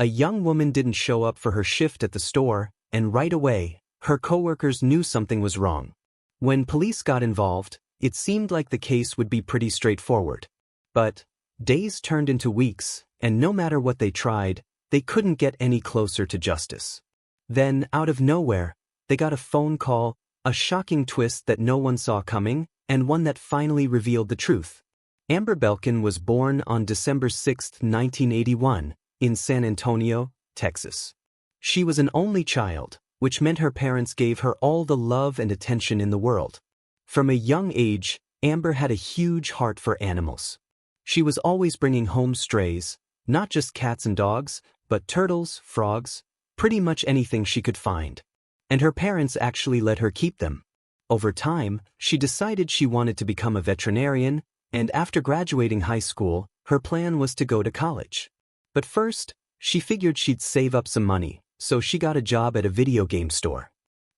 A young woman didn't show up for her shift at the store, and right away, her coworkers knew something was wrong. When police got involved, it seemed like the case would be pretty straightforward. But days turned into weeks, and no matter what they tried, they couldn't get any closer to justice. Then, out of nowhere, they got a phone call, a shocking twist that no one saw coming, and one that finally revealed the truth. Amber Belkin was born on December 6, 1981, in San Antonio, Texas. She was an only child, which meant her parents gave her all the love and attention in the world. From a young age, Amber had a huge heart for animals. She was always bringing home strays, not just cats and dogs, but turtles, frogs, pretty much anything she could find. And her parents actually let her keep them. Over time, she decided she wanted to become a veterinarian, and after graduating high school, her plan was to go to college. But first, she figured she'd save up some money, so she got a job at a video game store.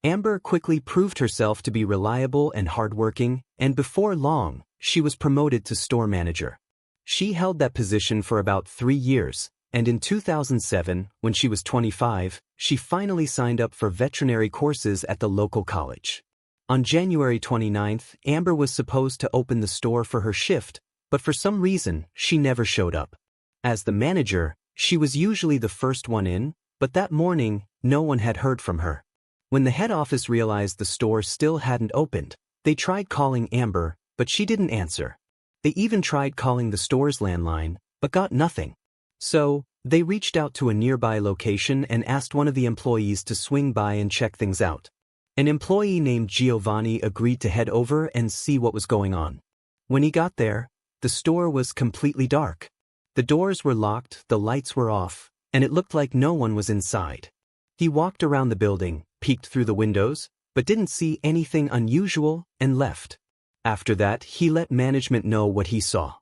Amber quickly proved herself to be reliable and hardworking, and before long, she was promoted to store manager. She held that position for about 3 years, and in 2007, when she was 25, she finally signed up for veterinary courses at the local college. On January 29th, Amber was supposed to open the store for her shift, but for some reason, she never showed up. As the manager, she was usually the first one in, but that morning, no one had heard from her. When the head office realized the store still hadn't opened, they tried calling Amber, but she didn't answer. They even tried calling the store's landline, but got nothing. So, they reached out to a nearby location and asked one of the employees to swing by and check things out. An employee named Giovanni agreed to head over and see what was going on. When he got there, the store was completely dark. The doors were locked, the lights were off, and it looked like no one was inside. He walked around the building, peeked through the windows, but didn't see anything unusual, and left. After that, he let management know what he saw.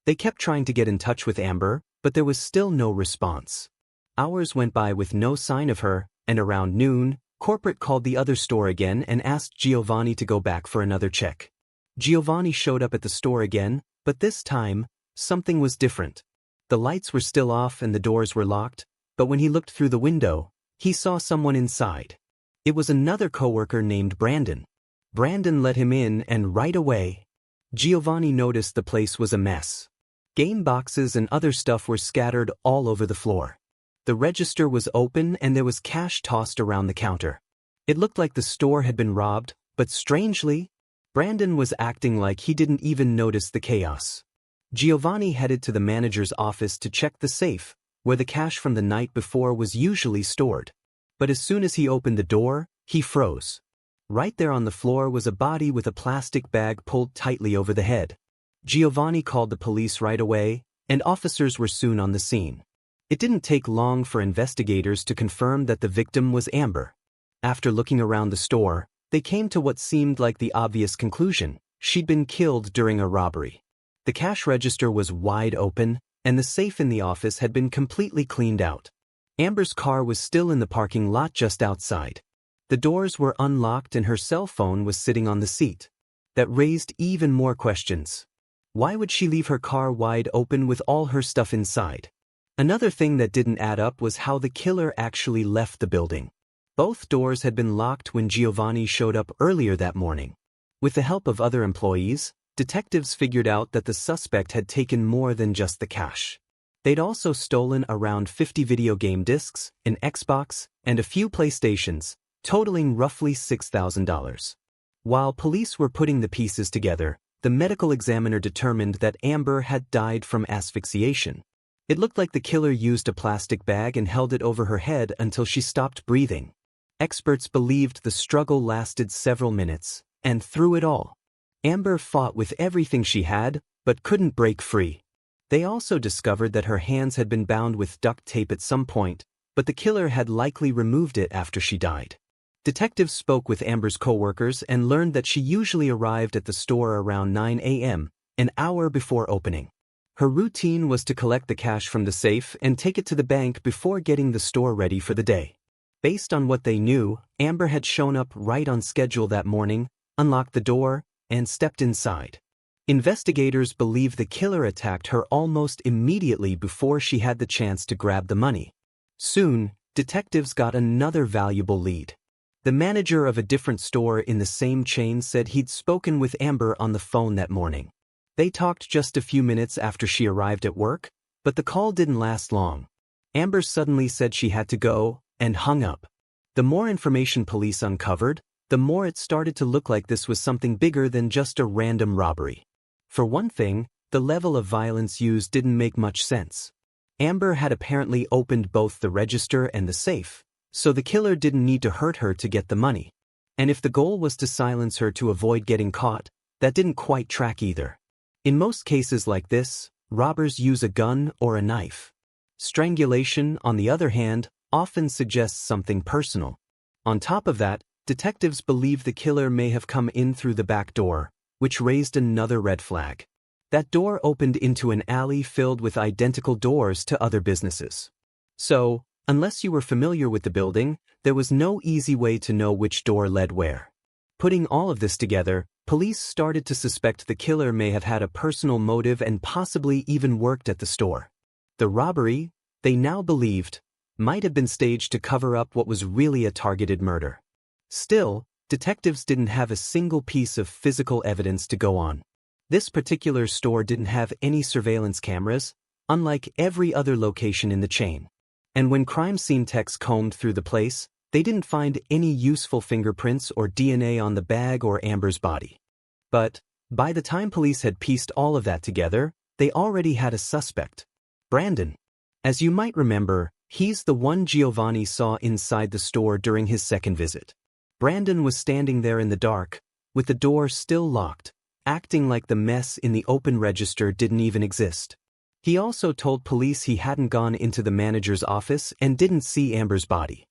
They kept trying to get in touch with Amber, but there was still no response. Hours went by with no sign of her, and around noon, corporate called the other store again and asked Giovanni to go back for another check. Giovanni showed up at the store again, but this time, something was different. The lights were still off and the doors were locked, but when he looked through the window, he saw someone inside. It was another coworker named Brandon. Brandon let him in, and right away, Giovanni noticed the place was a mess. Game boxes and other stuff were scattered all over the floor. The register was open and there was cash tossed around the counter. It looked like the store had been robbed, but strangely, Brandon was acting like he didn't even notice the chaos. Giovanni headed to the manager's office to check the safe, where the cash from the night before was usually stored. But as soon as he opened the door, he froze. Right there on the floor was a body with a plastic bag pulled tightly over the head. Giovanni called the police right away, and officers were soon on the scene. It didn't take long for investigators to confirm that the victim was Amber. After looking around the store, they came to what seemed like the obvious conclusion: she'd been killed during a robbery. The cash register was wide open, and the safe in the office had been completely cleaned out. Amber's car was still in the parking lot just outside. The doors were unlocked and her cell phone was sitting on the seat. That raised even more questions. Why would she leave her car wide open with all her stuff inside? Another thing that didn't add up was how the killer actually left the building. Both doors had been locked when Giovanni showed up earlier that morning. With the help of other employees, detectives figured out that the suspect had taken more than just the cash. They'd also stolen around 50 video game discs, an Xbox, and a few PlayStations, totaling roughly $6,000. While police were putting the pieces together, the medical examiner determined that Amber had died from asphyxiation. It looked like the killer used a plastic bag and held it over her head until she stopped breathing. Experts believed the struggle lasted several minutes, and through it all, Amber fought with everything she had, but couldn't break free. They also discovered that her hands had been bound with duct tape at some point, but the killer had likely removed it after she died. Detectives spoke with Amber's coworkers and learned that she usually arrived at the store around 9 a.m., an hour before opening. Her routine was to collect the cash from the safe and take it to the bank before getting the store ready for the day. Based on what they knew, Amber had shown up right on schedule that morning, unlocked the door, and stepped inside. Investigators believe the killer attacked her almost immediately before she had the chance to grab the money. Soon, detectives got another valuable lead. The manager of a different store in the same chain said he'd spoken with Amber on the phone that morning. They talked just a few minutes after she arrived at work, but the call didn't last long. Amber suddenly said she had to go, and hung up. The more information police uncovered, the more it started to look like this was something bigger than just a random robbery. For one thing, the level of violence used didn't make much sense. Amber had apparently opened both the register and the safe, so the killer didn't need to hurt her to get the money. And if the goal was to silence her to avoid getting caught, that didn't quite track either. In most cases like this, robbers use a gun or a knife. Strangulation, on the other hand, often suggests something personal. On top of that, detectives believe the killer may have come in through the back door, which raised another red flag. That door opened into an alley filled with identical doors to other businesses. So, unless you were familiar with the building, there was no easy way to know which door led where. Putting all of this together, police started to suspect the killer may have had a personal motive and possibly even worked at the store. The robbery, they now believed, might have been staged to cover up what was really a targeted murder. Still, detectives didn't have a single piece of physical evidence to go on. This particular store didn't have any surveillance cameras, unlike every other location in the chain. And when crime scene techs combed through the place, they didn't find any useful fingerprints or DNA on the bag or Amber's body. But, by the time police had pieced all of that together, they already had a suspect. Brandon. As you might remember, he's the one Giovanni saw inside the store during his second visit. Brandon was standing there in the dark, with the door still locked, acting like the mess in the open register didn't even exist. He also told police he hadn't gone into the manager's office and didn't see Amber's body.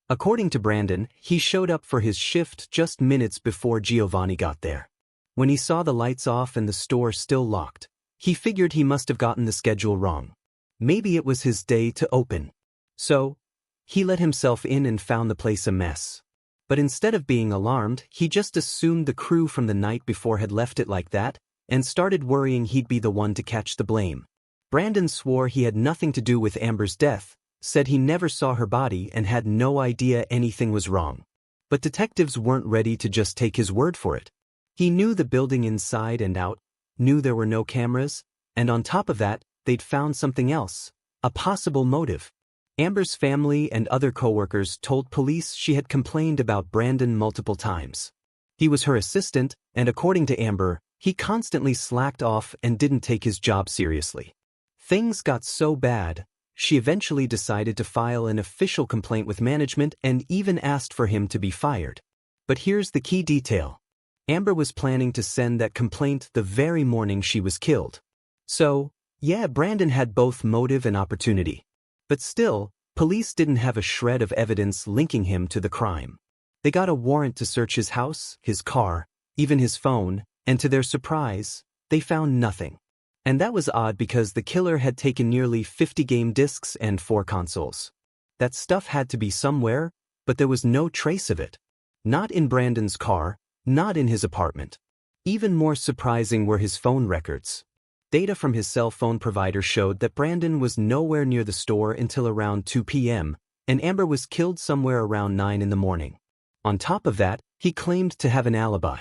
According to Brandon, he showed up for his shift just minutes before Giovanni got there. When he saw the lights off and the store still locked, he figured he must have gotten the schedule wrong. Maybe it was his day to open. So, he let himself in and found the place a mess. But instead of being alarmed, he just assumed the crew from the night before had left it like that, and started worrying he'd be the one to catch the blame. Brandon swore he had nothing to do with Amber's death, said he never saw her body and had no idea anything was wrong. But detectives weren't ready to just take his word for it. He knew the building inside and out, knew there were no cameras, and on top of that, they'd found something else, a possible motive. Amber's family and other coworkers told police she had complained about Brandon multiple times. He was her assistant, and according to Amber, he constantly slacked off and didn't take his job seriously. Things got so bad, she eventually decided to file an official complaint with management and even asked for him to be fired. But here's the key detail. Amber was planning to send that complaint the very morning she was killed. So, yeah, Brandon had both motive and opportunity. But still, police didn't have a shred of evidence linking him to the crime. They got a warrant to search his house, his car, even his phone, and to their surprise, they found nothing. And that was odd because the killer had taken nearly 50 game discs and 4 consoles. That stuff had to be somewhere, but there was no trace of it. Not in Brandon's car, not in his apartment. Even more surprising were his phone records. Data from his cell phone provider showed that Brandon was nowhere near the store until around 2 p.m., and Amber was killed somewhere around 9 in the morning. On top of that, he claimed to have an alibi.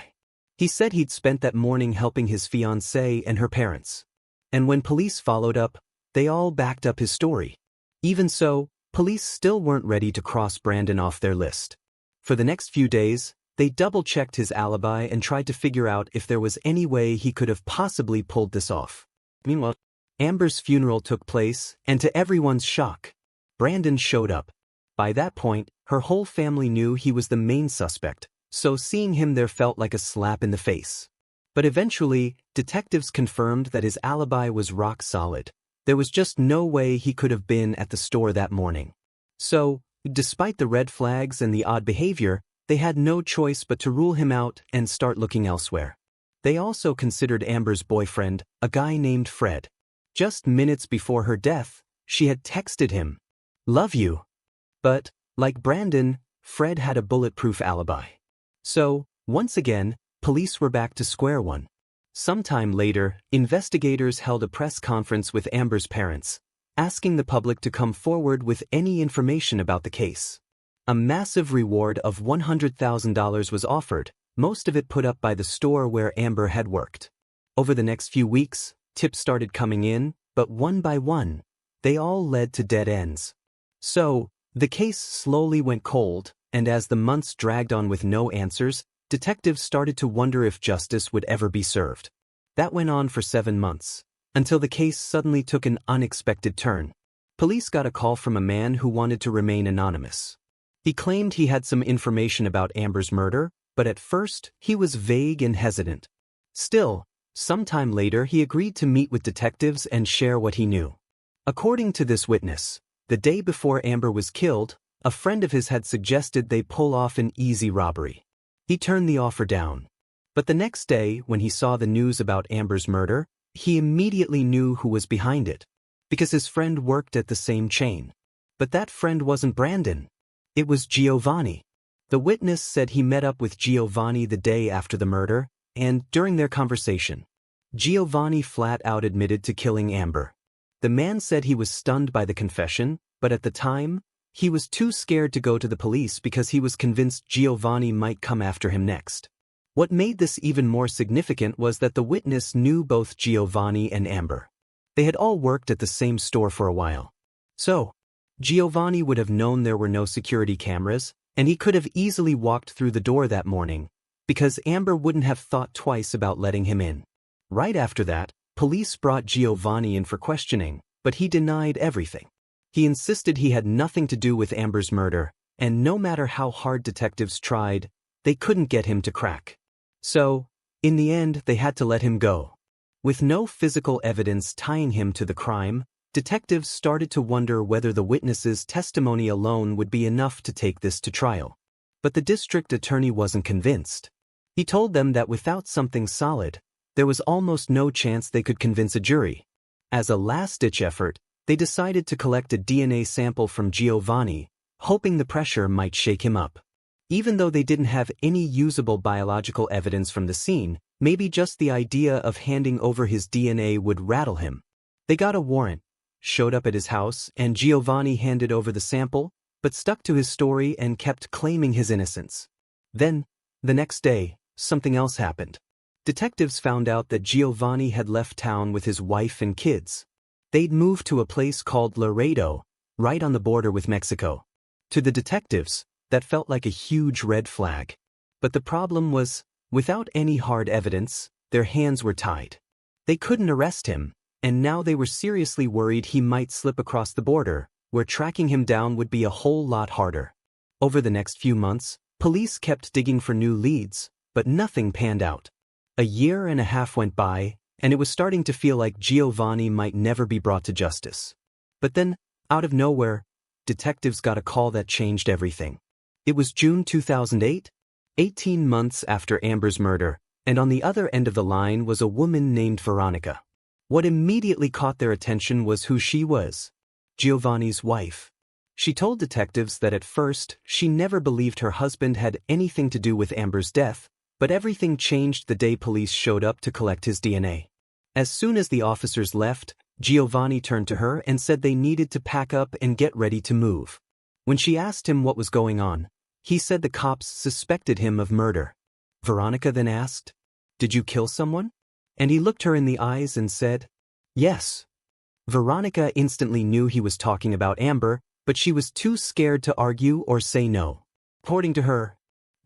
He said he'd spent that morning helping his fiancée and her parents. And when police followed up, they all backed up his story. Even so, police still weren't ready to cross Brandon off their list. For the next few days, they double-checked his alibi and tried to figure out if there was any way he could have possibly pulled this off. Meanwhile, Amber's funeral took place, and to everyone's shock, Brandon showed up. By that point, her whole family knew he was the main suspect, so seeing him there felt like a slap in the face. But eventually, detectives confirmed that his alibi was rock solid. There was just no way he could have been at the store that morning. So, despite the red flags and the odd behavior, they had no choice but to rule him out and start looking elsewhere. They also considered Amber's boyfriend, a guy named Fred. Just minutes before her death, she had texted him, "Love you." But, like Brandon, Fred had a bulletproof alibi. So, once again, police were back to square one. Sometime later, investigators held a press conference with Amber's parents, asking the public to come forward with any information about the case. A massive reward of $100,000 was offered, most of it put up by the store where Amber had worked. Over the next few weeks, tips started coming in, but one by one, they all led to dead ends. So, the case slowly went cold, and as the months dragged on with no answers, detectives started to wonder if justice would ever be served. That went on for 7 months, until the case suddenly took an unexpected turn. Police got a call from a man who wanted to remain anonymous. He claimed he had some information about Amber's murder, but at first, he was vague and hesitant. Still, sometime later he agreed to meet with detectives and share what he knew. According to this witness, the day before Amber was killed, a friend of his had suggested they pull off an easy robbery. He turned the offer down. But the next day, when he saw the news about Amber's murder, he immediately knew who was behind it, because his friend worked at the same chain. But that friend wasn't Brandon. It was Giovanni. The witness said he met up with Giovanni the day after the murder, and during their conversation, Giovanni flat out admitted to killing Amber. The man said he was stunned by the confession, but at the time, he was too scared to go to the police because he was convinced Giovanni might come after him next. What made this even more significant was that the witness knew both Giovanni and Amber. They had all worked at the same store for a while. So, Giovanni would have known there were no security cameras, and he could have easily walked through the door that morning, because Amber wouldn't have thought twice about letting him in. Right after that, police brought Giovanni in for questioning, but he denied everything. He insisted he had nothing to do with Amber's murder, and no matter how hard detectives tried, they couldn't get him to crack. So, in the end, they had to let him go. With no physical evidence tying him to the crime, detectives started to wonder whether the witness's testimony alone would be enough to take this to trial. But the district attorney wasn't convinced. He told them that without something solid, there was almost no chance they could convince a jury. As a last-ditch effort, they decided to collect a DNA sample from Giovanni, hoping the pressure might shake him up. Even though they didn't have any usable biological evidence from the scene, maybe just the idea of handing over his DNA would rattle him. They got a warrant, showed up at his house, and Giovanni handed over the sample, but stuck to his story and kept claiming his innocence. Then, the next day, something else happened. Detectives found out that Giovanni had left town with his wife and kids. They'd moved to a place called Laredo, right on the border with Mexico. To the detectives, that felt like a huge red flag. But the problem was, without any hard evidence, their hands were tied. They couldn't arrest him, and now they were seriously worried he might slip across the border, where tracking him down would be a whole lot harder. Over the next few months, police kept digging for new leads, but nothing panned out. A year and a half went by, and it was starting to feel like Giovanni might never be brought to justice. But then, out of nowhere, detectives got a call that changed everything. It was June 2008, 18 months after Amber's murder, and on the other end of the line was a woman named Veronica. What immediately caught their attention was who she was: Giovanni's wife. She told detectives that at first, she never believed her husband had anything to do with Amber's death, but everything changed the day police showed up to collect his DNA. As soon as the officers left, Giovanni turned to her and said they needed to pack up and get ready to move. When she asked him what was going on, he said the cops suspected him of murder. Veronica then asked, "Did you kill someone?" And he looked her in the eyes and said, "Yes." Veronica instantly knew he was talking about Amber, but she was too scared to argue or say no. According to her,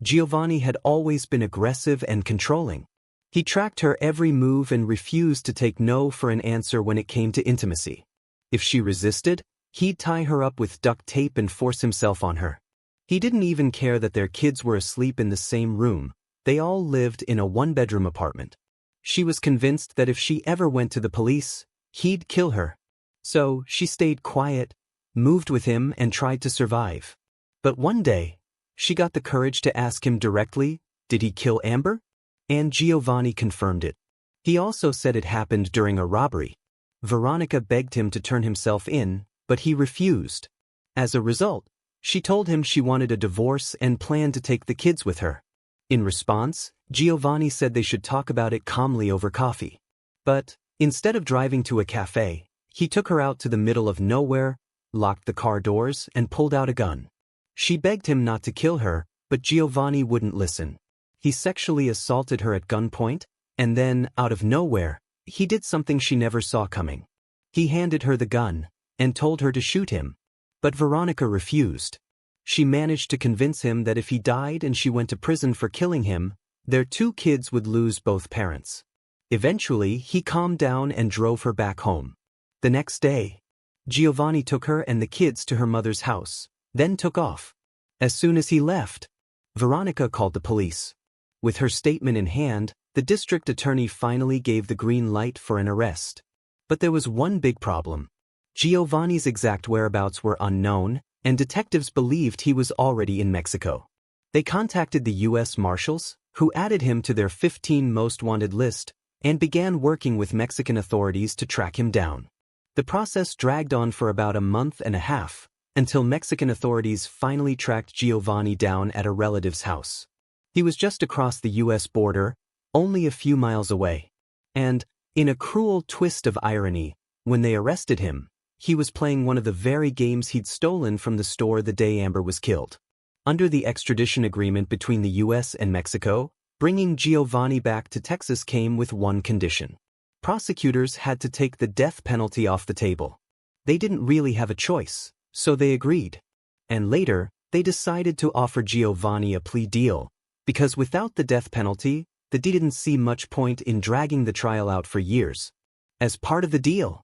Giovanni had always been aggressive and controlling. He tracked her every move and refused to take no for an answer when it came to intimacy. If she resisted, he'd tie her up with duct tape and force himself on her. He didn't even care that their kids were asleep in the same room. They all lived in a one-bedroom apartment. She was convinced that if she ever went to the police, he'd kill her. So she stayed quiet, moved with him, and tried to survive. But one day, she got the courage to ask him directly, did he kill Amber? And Giovanni confirmed it. He also said it happened during a robbery. Veronica begged him to turn himself in, but he refused. As a result, she told him she wanted a divorce and planned to take the kids with her. In response, Giovanni said they should talk about it calmly over coffee. But, instead of driving to a cafe, He took her out to the middle of nowhere, locked the car doors, and pulled out a gun. She begged him not to kill her, but Giovanni wouldn't listen. He sexually assaulted her at gunpoint, and then, out of nowhere, he did something she never saw coming. He handed her the gun and told her to shoot him. But Veronica refused. She managed to convince him that if he died and she went to prison for killing him, their 2 kids would lose both parents. Eventually, he calmed down and drove her back home. The next day, Giovanni took her and the kids to her mother's house, then took off. As soon as he left, Veronica called the police. With her statement in hand, the district attorney finally gave the green light for an arrest. But there was one big problem. Giovanni's exact whereabouts were unknown, and detectives believed he was already in Mexico. They contacted the U.S. Marshals, who added him to their 15 most wanted list, and began working with Mexican authorities to track him down. The process dragged on for about a month and a half, until Mexican authorities finally tracked Giovanni down at a relative's house. He was just across the U.S. border, only a few miles away. And, in a cruel twist of irony, when they arrested him, he was playing one of the very games he'd stolen from the store the day Amber was killed. Under the extradition agreement between the U.S. and Mexico, bringing Giovanni back to Texas came with one condition. Prosecutors had to take the death penalty off the table. They didn't really have a choice, so they agreed. And later, they decided to offer Giovanni a plea deal, because without the death penalty, they didn't see much point in dragging the trial out for years. As part of the deal,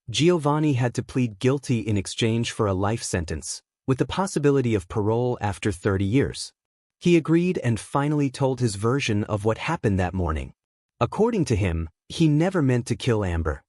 Giovanni had to plead guilty in exchange for a life sentence, with the possibility of parole after 30 years. He agreed and finally told his version of what happened that morning. According to him, he never meant to kill Amber.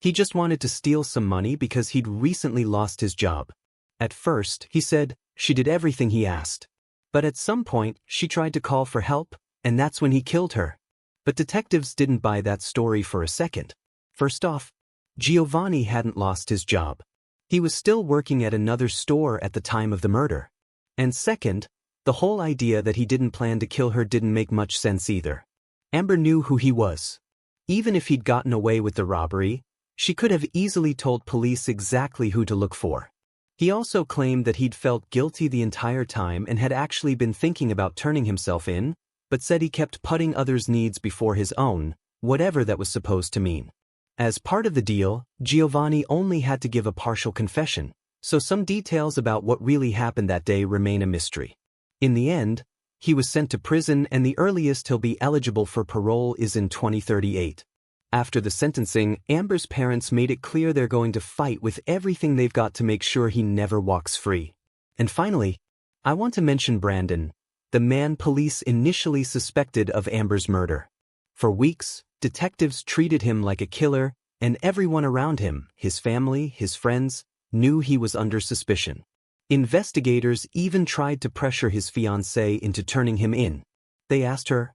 He just wanted to steal some money because he'd recently lost his job. At first, he said, she did everything he asked. But at some point, she tried to call for help, and that's when he killed her. But detectives didn't buy that story for a second. First off, Giovanni hadn't lost his job. He was still working at another store at the time of the murder. And second, the whole idea that he didn't plan to kill her didn't make much sense either. Amber knew who he was. Even if he'd gotten away with the robbery, she could have easily told police exactly who to look for. He also claimed that he'd felt guilty the entire time and had actually been thinking about turning himself in, but said he kept putting others' needs before his own, whatever that was supposed to mean. As part of the deal, Giovanni only had to give a partial confession, so some details about what really happened that day remain a mystery. In the end, he was sent to prison, and the earliest he'll be eligible for parole is in 2038. After the sentencing, Amber's parents made it clear they're going to fight with everything they've got to make sure he never walks free. And finally, I want to mention Brandon, the man police initially suspected of Amber's murder. For weeks, detectives treated him like a killer, and everyone around him, his family, his friends, knew he was under suspicion. Investigators even tried to pressure his fiancée into turning him in. They asked her,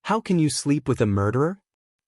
"How can you sleep with a murderer?"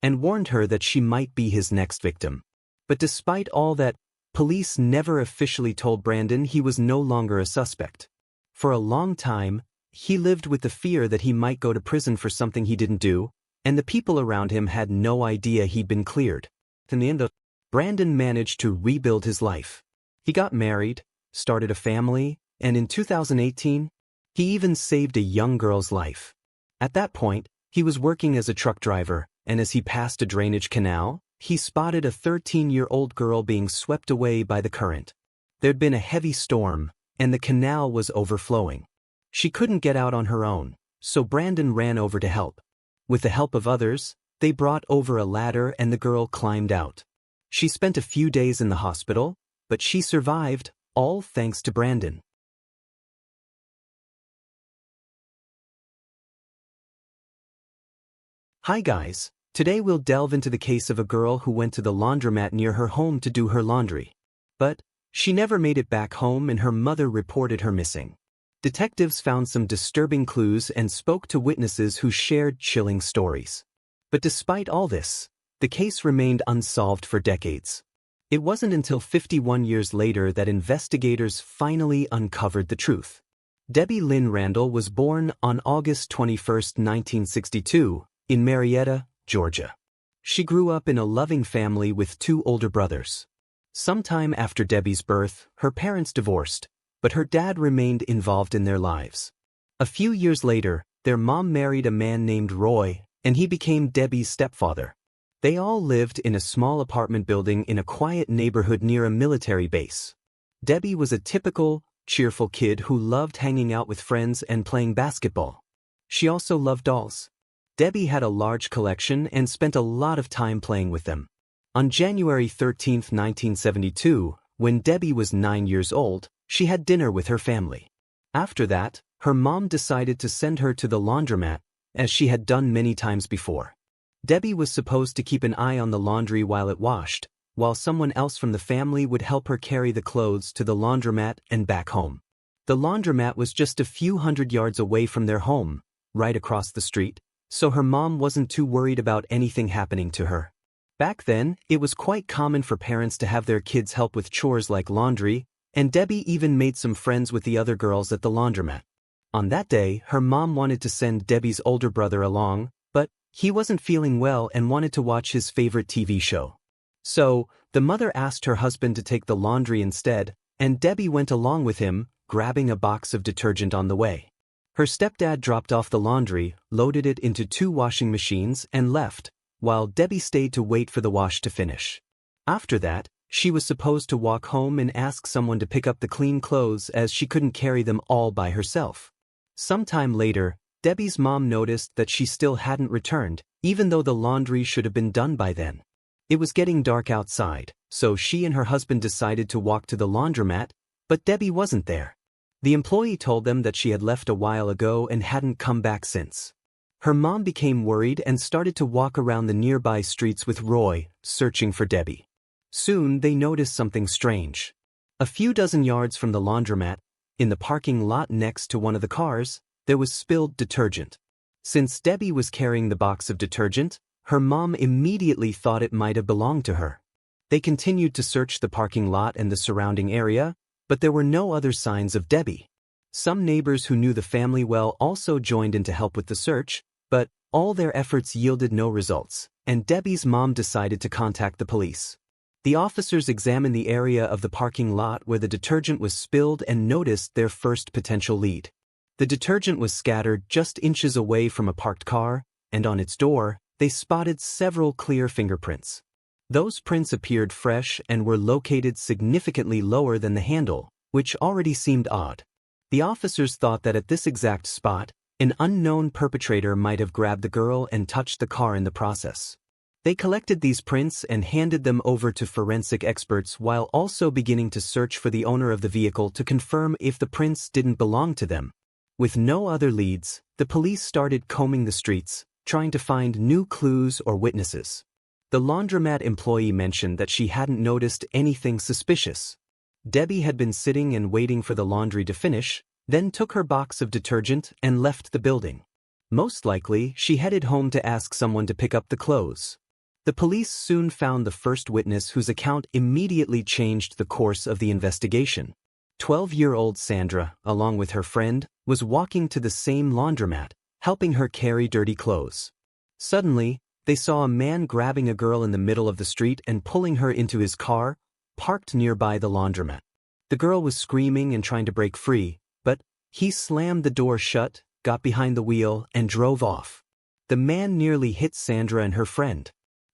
and warned her that she might be his next victim. But despite all that, police never officially told Brandon he was no longer a suspect. For a long time, he lived with the fear that he might go to prison for something he didn't do, and the people around him had no idea he'd been cleared. In the end, Brandon managed to rebuild his life. He got married, started a family, and in 2018, he even saved a young girl's life. At that point, he was working as a truck driver, and as he passed a drainage canal, he spotted a 13-year-old girl being swept away by the current. There'd been a heavy storm, and the canal was overflowing. She couldn't get out on her own, so Brandon ran over to help. With the help of others, they brought over a ladder and the girl climbed out. She spent a few days in the hospital, but she survived, all thanks to Brandon. Hi guys, today we'll delve into the case of a girl who went to the laundromat near her home to do her laundry. But she never made it back home and her mother reported her missing. Detectives found some disturbing clues and spoke to witnesses who shared chilling stories. But despite all this, the case remained unsolved for decades. It wasn't until 51 years later that investigators finally uncovered the truth. Debbie Lynn Randall was born on August 21, 1962, in Marietta, Georgia. She grew up in a loving family with two older brothers. Sometime after Debbie's birth, her parents divorced, but her dad remained involved in their lives. A few years later, their mom married a man named Roy, and he became Debbie's stepfather. They all lived in a small apartment building in a quiet neighborhood near a military base. Debbie was a typical, cheerful kid who loved hanging out with friends and playing basketball. She also loved dolls. Debbie had a large collection and spent a lot of time playing with them. On January 13, 1972, when Debbie was 9 years old, she had dinner with her family. After that, her mom decided to send her to the laundromat, as she had done many times before. Debbie was supposed to keep an eye on the laundry while it washed, while someone else from the family would help her carry the clothes to the laundromat and back home. The laundromat was just a few hundred yards away from their home, right across the street, so her mom wasn't too worried about anything happening to her. Back then, it was quite common for parents to have their kids help with chores like laundry, and Debbie even made some friends with the other girls at the laundromat. On that day, her mom wanted to send Debbie's older brother along, but he wasn't feeling well and wanted to watch his favorite TV show. So, the mother asked her husband to take the laundry instead, and Debbie went along with him, grabbing a box of detergent on the way. Her stepdad dropped off the laundry, loaded it into 2 washing machines, and left, while Debbie stayed to wait for the wash to finish. After that, she was supposed to walk home and ask someone to pick up the clean clothes as she couldn't carry them all by herself. Sometime later, Debbie's mom noticed that she still hadn't returned, even though the laundry should have been done by then. It was getting dark outside, so she and her husband decided to walk to the laundromat, but Debbie wasn't there. The employee told them that she had left a while ago and hadn't come back since. Her mom became worried and started to walk around the nearby streets with Roy, searching for Debbie. Soon they noticed something strange. A few dozen yards from the laundromat, in the parking lot next to one of the cars, there was spilled detergent. Since Debbie was carrying the box of detergent, her mom immediately thought it might have belonged to her. They continued to search the parking lot and the surrounding area, but there were no other signs of Debbie. Some neighbors who knew the family well also joined in to help with the search, but all their efforts yielded no results, and Debbie's mom decided to contact the police. The officers examined the area of the parking lot where the detergent was spilled and noticed their first potential lead. The detergent was scattered just inches away from a parked car, and on its door, they spotted several clear fingerprints. Those prints appeared fresh and were located significantly lower than the handle, which already seemed odd. The officers thought that at this exact spot, an unknown perpetrator might have grabbed the girl and touched the car in the process. They collected these prints and handed them over to forensic experts while also beginning to search for the owner of the vehicle to confirm if the prints didn't belong to them. With no other leads, the police started combing the streets, trying to find new clues or witnesses. The laundromat employee mentioned that she hadn't noticed anything suspicious. Debbie had been sitting and waiting for the laundry to finish, then took her box of detergent and left the building. Most likely, she headed home to ask someone to pick up the clothes. The police soon found the first witness whose account immediately changed the course of the investigation. 12-year-old Sandra, along with her friend, was walking to the same laundromat, helping her carry dirty clothes. Suddenly, they saw a man grabbing a girl in the middle of the street and pulling her into his car, parked nearby the laundromat. The girl was screaming and trying to break free, but he slammed the door shut, got behind the wheel, and drove off. The man nearly hit Sandra and her friend.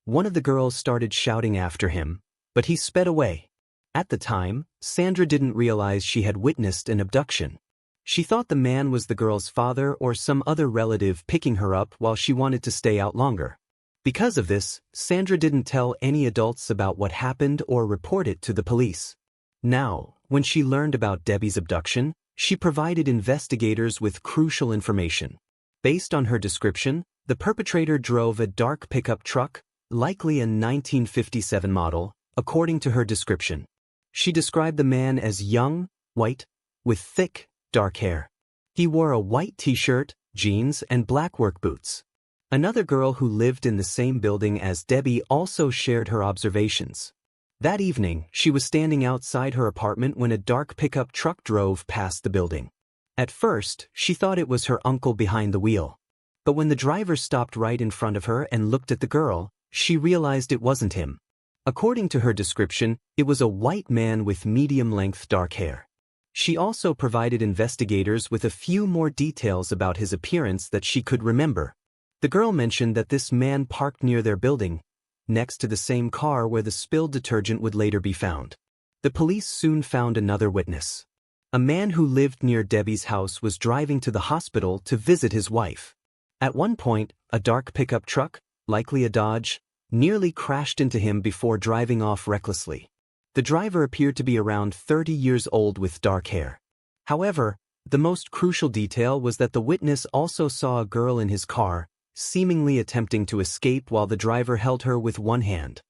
One of the girls started shouting after him, but he sped away. At the time, Sandra didn't realize she had witnessed an abduction. She thought the man was the girl's father or some other relative picking her up while she wanted to stay out longer. Because of this, Sandra didn't tell any adults about what happened or report it to the police. Now, when she learned about Debbie's abduction, she provided investigators with crucial information. Based on her description, the perpetrator drove a dark pickup truck, likely a 1957 model, according to her description. She described the man as young, white, with thick, dark hair. He wore a white t-shirt, jeans, and black work boots. Another girl who lived in the same building as Debbie also shared her observations. That evening, she was standing outside her apartment when a dark pickup truck drove past the building. At first, she thought it was her uncle behind the wheel. But when the driver stopped right in front of her and looked at the girl, she realized it wasn't him. According to her description, it was a white man with medium-length dark hair. She also provided investigators with a few more details about his appearance that she could remember. The girl mentioned that this man parked near their building, next to the same car where the spilled detergent would later be found. The police soon found another witness. A man who lived near Debbie's house was driving to the hospital to visit his wife. At one point, a dark pickup truck, likely a Dodge, nearly crashed into him before driving off recklessly. The driver appeared to be around 30 years old with dark hair. However, the most crucial detail was that the witness also saw a girl in his car, seemingly attempting to escape while the driver held her with one hand.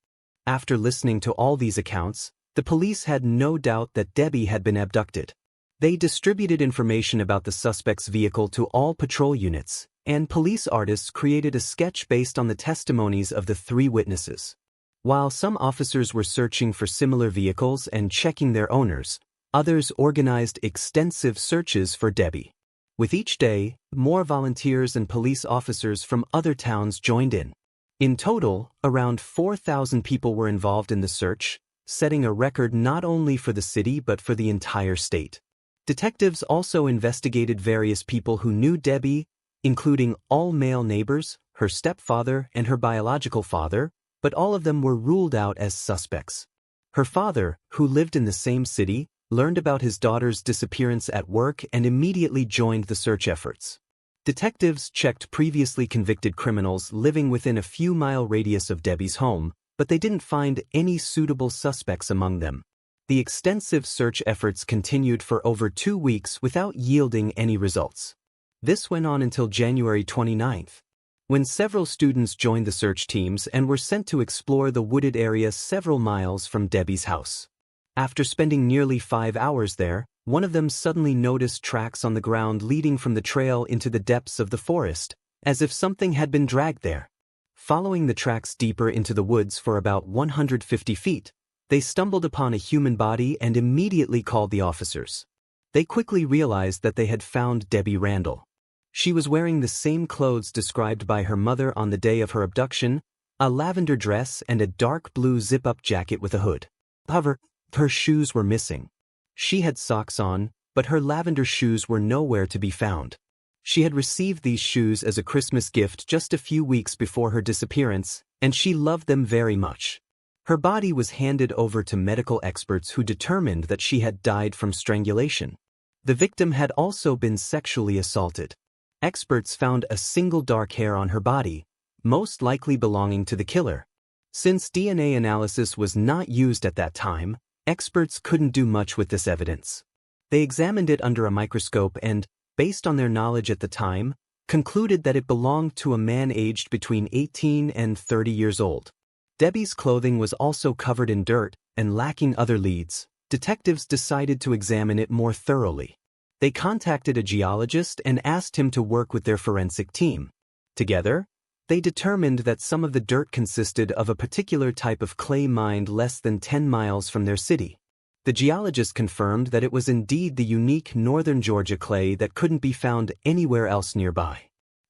After listening to all these accounts, the police had no doubt that Debbie had been abducted. They distributed information about the suspect's vehicle to all patrol units, and police artists created a sketch based on the testimonies of the three witnesses. While some officers were searching for similar vehicles and checking their owners, others organized extensive searches for Debbie. With each day, more volunteers and police officers from other towns joined in. In total, around 4,000 people were involved in the search, setting a record not only for the city but for the entire state. Detectives also investigated various people who knew Debbie, including all male neighbors, her stepfather, and her biological father, but all of them were ruled out as suspects. Her father, who lived in the same city, learned about his daughter's disappearance at work and immediately joined the search efforts. Detectives checked previously convicted criminals living within a few-mile radius of Debbie's home, but they didn't find any suitable suspects among them. The extensive search efforts continued for over 2 weeks without yielding any results. This went on until January 29th, when several students joined the search teams and were sent to explore the wooded area several miles from Debbie's house. After spending nearly 5 hours there, one of them suddenly noticed tracks on the ground leading from the trail into the depths of the forest, as if something had been dragged there. Following the tracks deeper into the woods for about 150 feet, they stumbled upon a human body and immediately called the officers. They quickly realized that they had found Debbie Randall. She was wearing the same clothes described by her mother on the day of her abduction, a lavender dress and a dark blue zip-up jacket with a hood. However, her shoes were missing. She had socks on, but her lavender shoes were nowhere to be found. She had received these shoes as a Christmas gift just a few weeks before her disappearance, and she loved them very much. Her body was handed over to medical experts who determined that she had died from strangulation. The victim had also been sexually assaulted. Experts found a single dark hair on her body, most likely belonging to the killer. Since DNA analysis was not used at that time, experts couldn't do much with this evidence. They examined it under a microscope and, based on their knowledge at the time, concluded that it belonged to a man aged between 18 and 30 years old. Debbie's clothing was also covered in dirt, and lacking other leads, detectives decided to examine it more thoroughly. They contacted a geologist and asked him to work with their forensic team. Together, they determined that some of the dirt consisted of a particular type of clay mined less than 10 miles from their city. The geologist confirmed that it was indeed the unique northern Georgia clay that couldn't be found anywhere else nearby.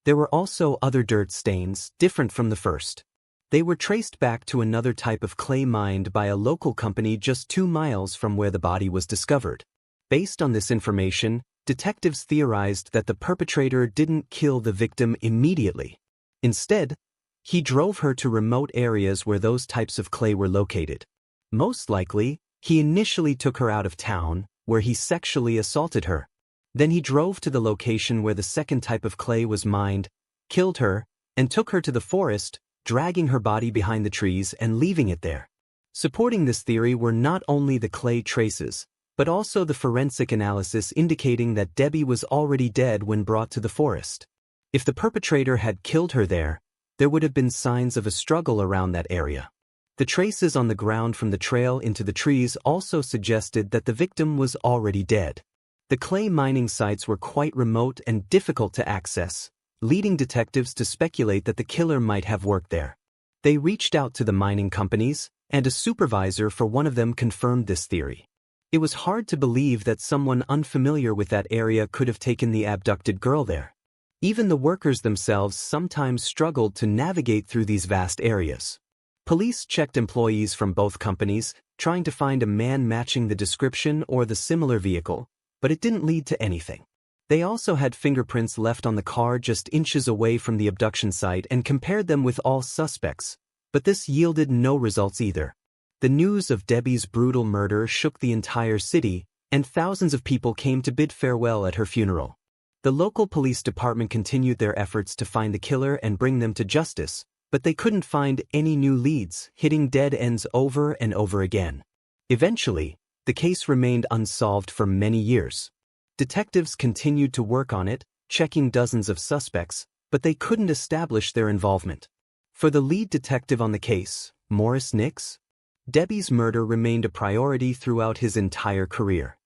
There were also other dirt stains, different from the first. They were traced back to another type of clay mined by a local company just 2 miles from where the body was discovered. Based on this information, detectives theorized that the perpetrator didn't kill the victim immediately. Instead, he drove her to remote areas where those types of clay were located. Most likely, he initially took her out of town, where he sexually assaulted her. Then he drove to the location where the second type of clay was mined, killed her, and took her to the forest, dragging her body behind the trees and leaving it there. Supporting this theory were not only the clay traces, but also the forensic analysis indicating that Debbie was already dead when brought to the forest. If the perpetrator had killed her there would have been signs of a struggle around that area. The traces on the ground from the trail into the trees also suggested that the victim was already dead. The clay mining sites were quite remote and difficult to access, leading detectives to speculate that the killer might have worked there. They reached out to the mining companies, and a supervisor for one of them confirmed this theory. It was hard to believe that someone unfamiliar with that area could have taken the abducted girl there. Even the workers themselves sometimes struggled to navigate through these vast areas. Police checked employees from both companies, trying to find a man matching the description or the similar vehicle, but it didn't lead to anything. They also had fingerprints left on the car just inches away from the abduction site and compared them with all suspects, but this yielded no results either. The news of Debbie's brutal murder shook the entire city, and thousands of people came to bid farewell at her funeral. The local police department continued their efforts to find the killer and bring them to justice, but they couldn't find any new leads, hitting dead ends over and over again. Eventually, the case remained unsolved for many years. Detectives continued to work on it, checking dozens of suspects, but they couldn't establish their involvement. For the lead detective on the case, Morris Nix, Debbie's murder remained a priority throughout his entire career.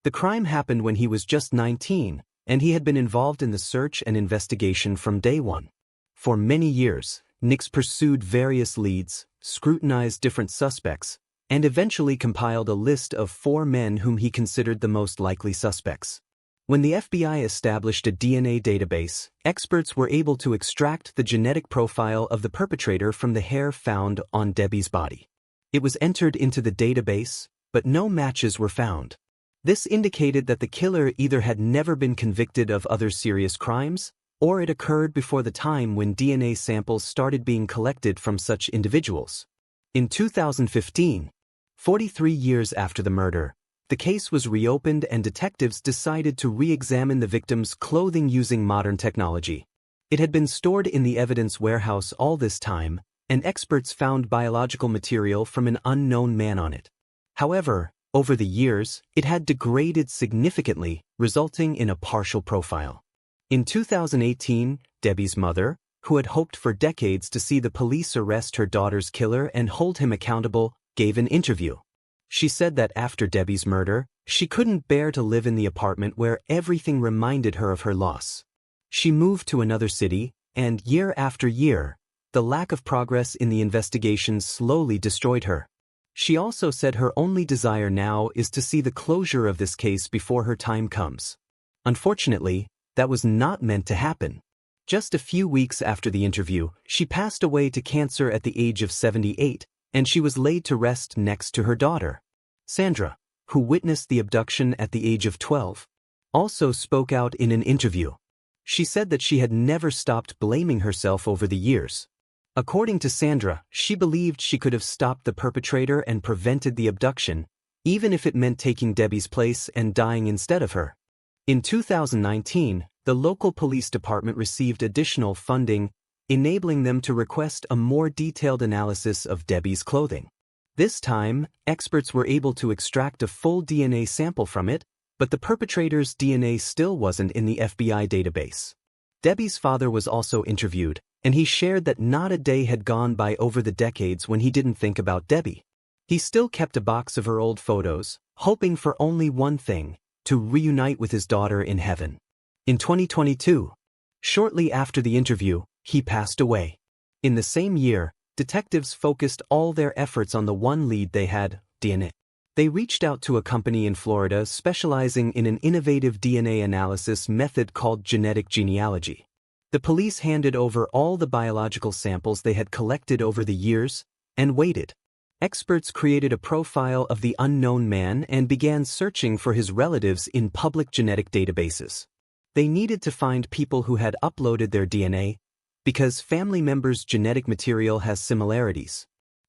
The crime happened when he was just 19, and he had been involved in the search and investigation from day one. For many years, Nix pursued various leads, scrutinized different suspects, and eventually compiled a list of 4 men whom he considered the most likely suspects. When the FBI established a DNA database, experts were able to extract the genetic profile of the perpetrator from the hair found on Debbie's body. It was entered into the database, but no matches were found. This indicated that the killer either had never been convicted of other serious crimes, or it occurred before the time when DNA samples started being collected from such individuals. In 2015, 43 years after the murder, the case was reopened and detectives decided to re-examine the victim's clothing using modern technology. It had been stored in the evidence warehouse all this time, and experts found biological material from an unknown man on it. However, over the years, it had degraded significantly, resulting in a partial profile. In 2018, Debbie's mother, who had hoped for decades to see the police arrest her daughter's killer and hold him accountable, gave an interview. She said that after Debbie's murder, she couldn't bear to live in the apartment where everything reminded her of her loss. She moved to another city, and year after year, the lack of progress in the investigation slowly destroyed her. She also said her only desire now is to see the closure of this case before her time comes. Unfortunately, that was not meant to happen. Just a few weeks after the interview, she passed away to cancer at the age of 78, and she was laid to rest next to her daughter. Sandra, who witnessed the abduction at the age of 12, also spoke out in an interview. She said that she had never stopped blaming herself over the years. According to Sandra, she believed she could have stopped the perpetrator and prevented the abduction, even if it meant taking Debbie's place and dying instead of her. In 2019, the local police department received additional funding, enabling them to request a more detailed analysis of Debbie's clothing. This time, experts were able to extract a full DNA sample from it, but the perpetrator's DNA still wasn't in the FBI database. Debbie's father was also interviewed, and he shared that not a day had gone by over the decades when he didn't think about Debbie. He still kept a box of her old photos, hoping for only one thing: to reunite with his daughter in heaven. In 2022, shortly after the interview, he passed away. In the same year, detectives focused all their efforts on the one lead they had, DNA. They reached out to a company in Florida specializing in an innovative DNA analysis method called genetic genealogy. The police handed over all the biological samples they had collected over the years and waited. Experts created a profile of the unknown man and began searching for his relatives in public genetic databases. They needed to find people who had uploaded their DNA, because family members' genetic material has similarities.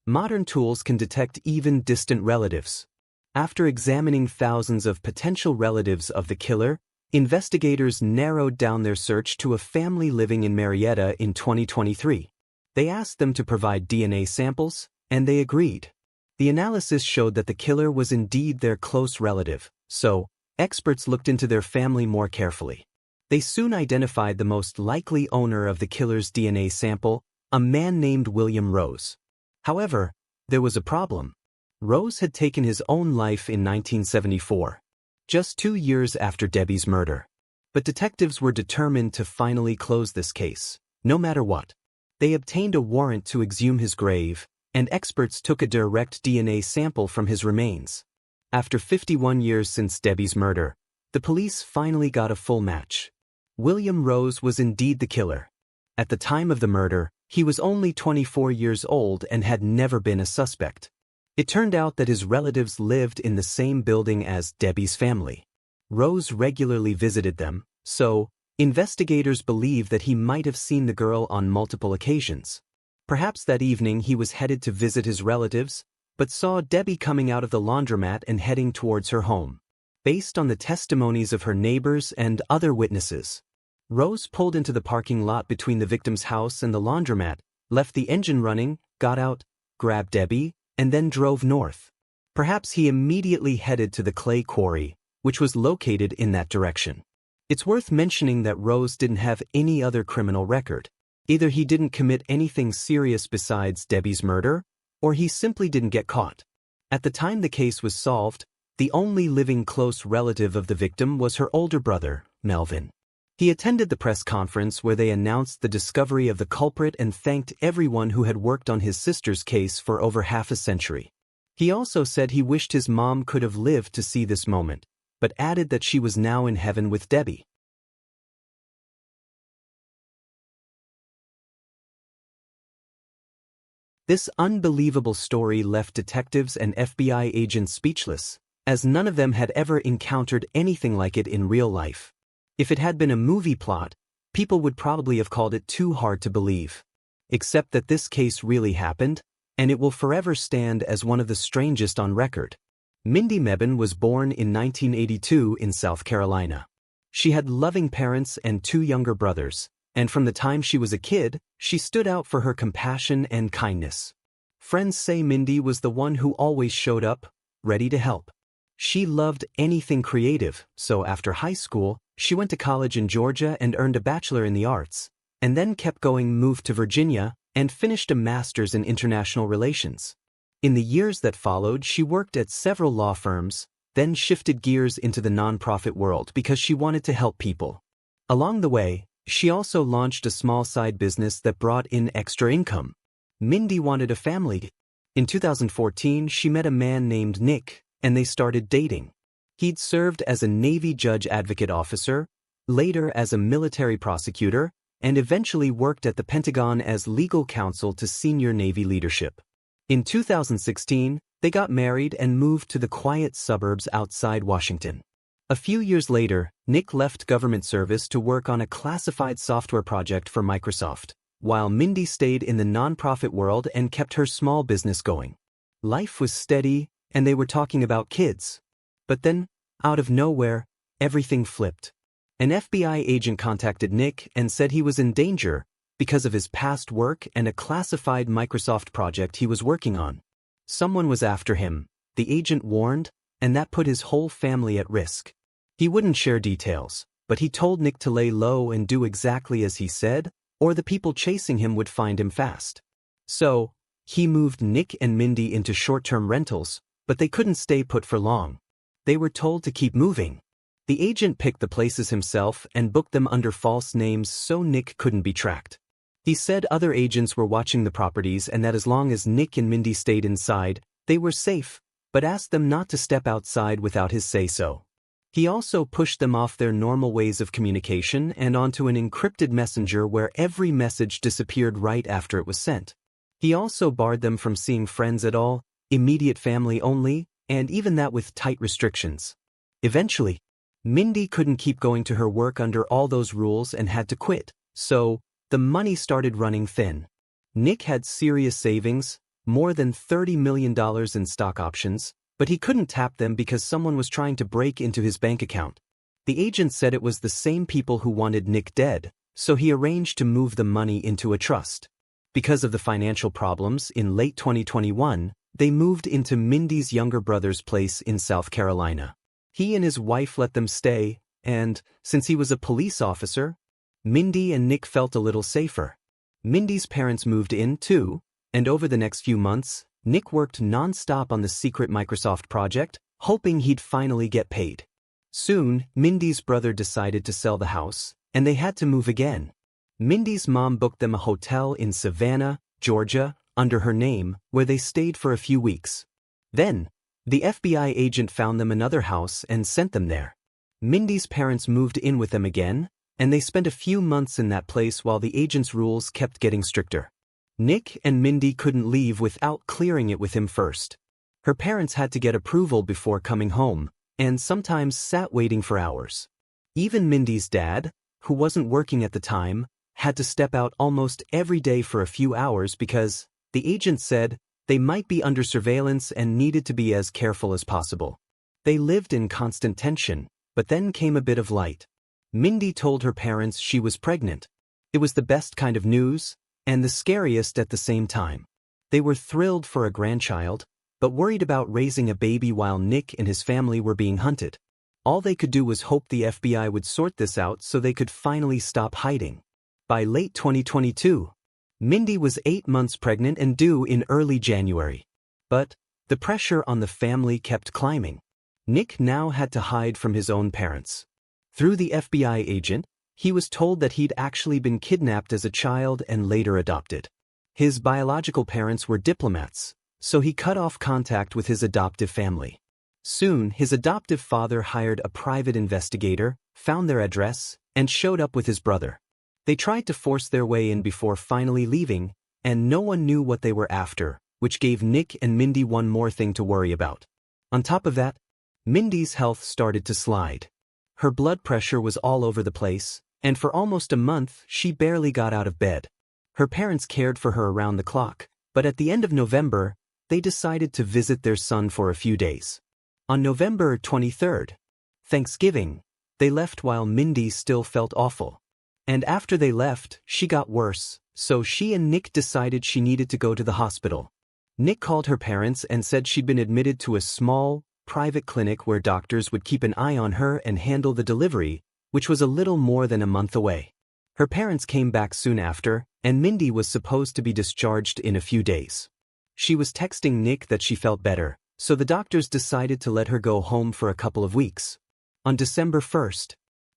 Modern tools can detect even distant relatives. After examining thousands of potential relatives of the killer, investigators narrowed down their search to a family living in Marietta in 2023. They asked them to provide DNA samples, and they agreed. The analysis showed that the killer was indeed their close relative, so experts looked into their family more carefully. They soon identified the most likely owner of the killer's DNA sample, a man named William Rose. However, there was a problem. Rose had taken his own life in 1974, just 2 years after Debbie's murder. But detectives were determined to finally close this case, no matter what. They obtained a warrant to exhume his grave, and experts took a direct DNA sample from his remains. After 51 years since Debbie's murder, the police finally got a full match. William Rose was indeed the killer. At the time of the murder, He was only 24 years old and had never been a suspect. It turned out that his relatives lived in the same building as Debbie's family. Rose regularly visited them, so investigators believe that he might have seen the girl on multiple occasions. Perhaps that evening he was headed to visit his relatives, but saw Debbie coming out of the laundromat and heading towards her home. Based on the testimonies of her neighbors and other witnesses, Rose pulled into the parking lot between the victim's house and the laundromat, left the engine running, got out, grabbed Debbie, and then drove north. Perhaps he immediately headed to the clay quarry, which was located in that direction. It's worth mentioning that Rose didn't have any other criminal record. Either he didn't commit anything serious besides Debbie's murder, or he simply didn't get caught. At the time the case was solved, the only living close relative of the victim was her older brother, Melvin. He attended the press conference where they announced the discovery of the culprit and thanked everyone who had worked on his sister's case for over half a century. He also said he wished his mom could have lived to see this moment, but added that she was now in heaven with Debbie. This unbelievable story left detectives and FBI agents speechless, as none of them had ever encountered anything like it in real life. If it had been a movie plot, people would probably have called it too hard to believe. Except that this case really happened, and it will forever stand as one of the strangest on record. Mindy Mebane was born in 1982 in South Carolina. She had loving parents and 2 younger brothers, and from the time she was a kid, she stood out for her compassion and kindness. Friends say Mindy was the one who always showed up, ready to help. She loved anything creative, so after high school, she went to college in Georgia and earned a bachelor in the arts, and then kept going, moved to Virginia, and finished a master's in international relations. In the years that followed, she worked at several law firms, then shifted gears into the nonprofit world because she wanted to help people. Along the way, she also launched a small side business that brought in extra income. Mindy wanted a family. In 2014, she met a man named Nick, and they started dating. He'd served as a Navy judge advocate officer, later as a military prosecutor, and eventually worked at the Pentagon as legal counsel to senior Navy leadership. In 2016, they got married and moved to the quiet suburbs outside Washington. A few years later, Nick left government service to work on a classified software project for Microsoft, while Mindy stayed in the nonprofit world and kept her small business going. Life was steady, and they were talking about kids. But then, out of nowhere, everything flipped. An FBI agent contacted Nick and said he was in danger because of his past work and a classified Microsoft project he was working on. Someone was after him, the agent warned, and that put his whole family at risk. He wouldn't share details, but he told Nick to lay low and do exactly as he said, or the people chasing him would find him fast. So, he moved Nick and Mindy into short-term rentals, but they couldn't stay put for long. They were told to keep moving. The agent picked the places himself and booked them under false names so Nick couldn't be tracked. He said other agents were watching the properties and that as long as Nick and Mindy stayed inside, they were safe, but asked them not to step outside without his say-so. He also pushed them off their normal ways of communication and onto an encrypted messenger where every message disappeared right after it was sent. He also barred them from seeing friends at all, immediate family only, and even that with tight restrictions. Eventually, Mindy couldn't keep going to her work under all those rules and had to quit, so the money started running thin. Nick had serious savings, more than $30 million in stock options, but he couldn't tap them because someone was trying to break into his bank account. The agent said it was the same people who wanted Nick dead, so he arranged to move the money into a trust. Because of the financial problems, in late 2021, they moved into Mindy's younger brother's place in South Carolina. He and his wife let them stay, and, since he was a police officer, Mindy and Nick felt a little safer. Mindy's parents moved in, too, and over the next few months, Nick worked non-stop on the secret Microsoft project, hoping he'd finally get paid. Soon, Mindy's brother decided to sell the house, and they had to move again. Mindy's mom booked them a hotel in Savannah, Georgia, under her name, where they stayed for a few weeks. Then, the FBI agent found them another house and sent them there. Mindy's parents moved in with them again, and they spent a few months in that place while the agent's rules kept getting stricter. Nick and Mindy couldn't leave without clearing it with him first. Her parents had to get approval before coming home, and sometimes sat waiting for hours. Even Mindy's dad, who wasn't working at the time, had to step out almost every day for a few hours because, the agent said, they might be under surveillance and needed to be as careful as possible. They lived in constant tension, but then came a bit of light. Mindy told her parents she was pregnant. It was the best kind of news, and the scariest at the same time. They were thrilled for a grandchild, but worried about raising a baby while Nick and his family were being hunted. All they could do was hope the FBI would sort this out so they could finally stop hiding. By late 2022, Mindy was 8 months pregnant and due in early January. But the pressure on the family kept climbing. Nick now had to hide from his own parents. Through the FBI agent, he was told that he'd actually been kidnapped as a child and later adopted. His biological parents were diplomats, so he cut off contact with his adoptive family. Soon, his adoptive father hired a private investigator, found their address, and showed up with his brother. They tried to force their way in before finally leaving, and no one knew what they were after, which gave Nick and Mindy one more thing to worry about. On top of that, Mindy's health started to slide. Her blood pressure was all over the place, and for almost a month she barely got out of bed. Her parents cared for her around the clock, but at the end of November, they decided to visit their son for a few days. On November 23rd, Thanksgiving, they left while Mindy still felt awful. And after they left, she got worse, so she and Nick decided she needed to go to the hospital. Nick called her parents and said she'd been admitted to a small, private clinic where doctors would keep an eye on her and handle the delivery, which was a little more than a month away. Her parents came back soon after, and Mindy was supposed to be discharged in a few days. She was texting Nick that she felt better, so the doctors decided to let her go home for a couple of weeks. On December 1st,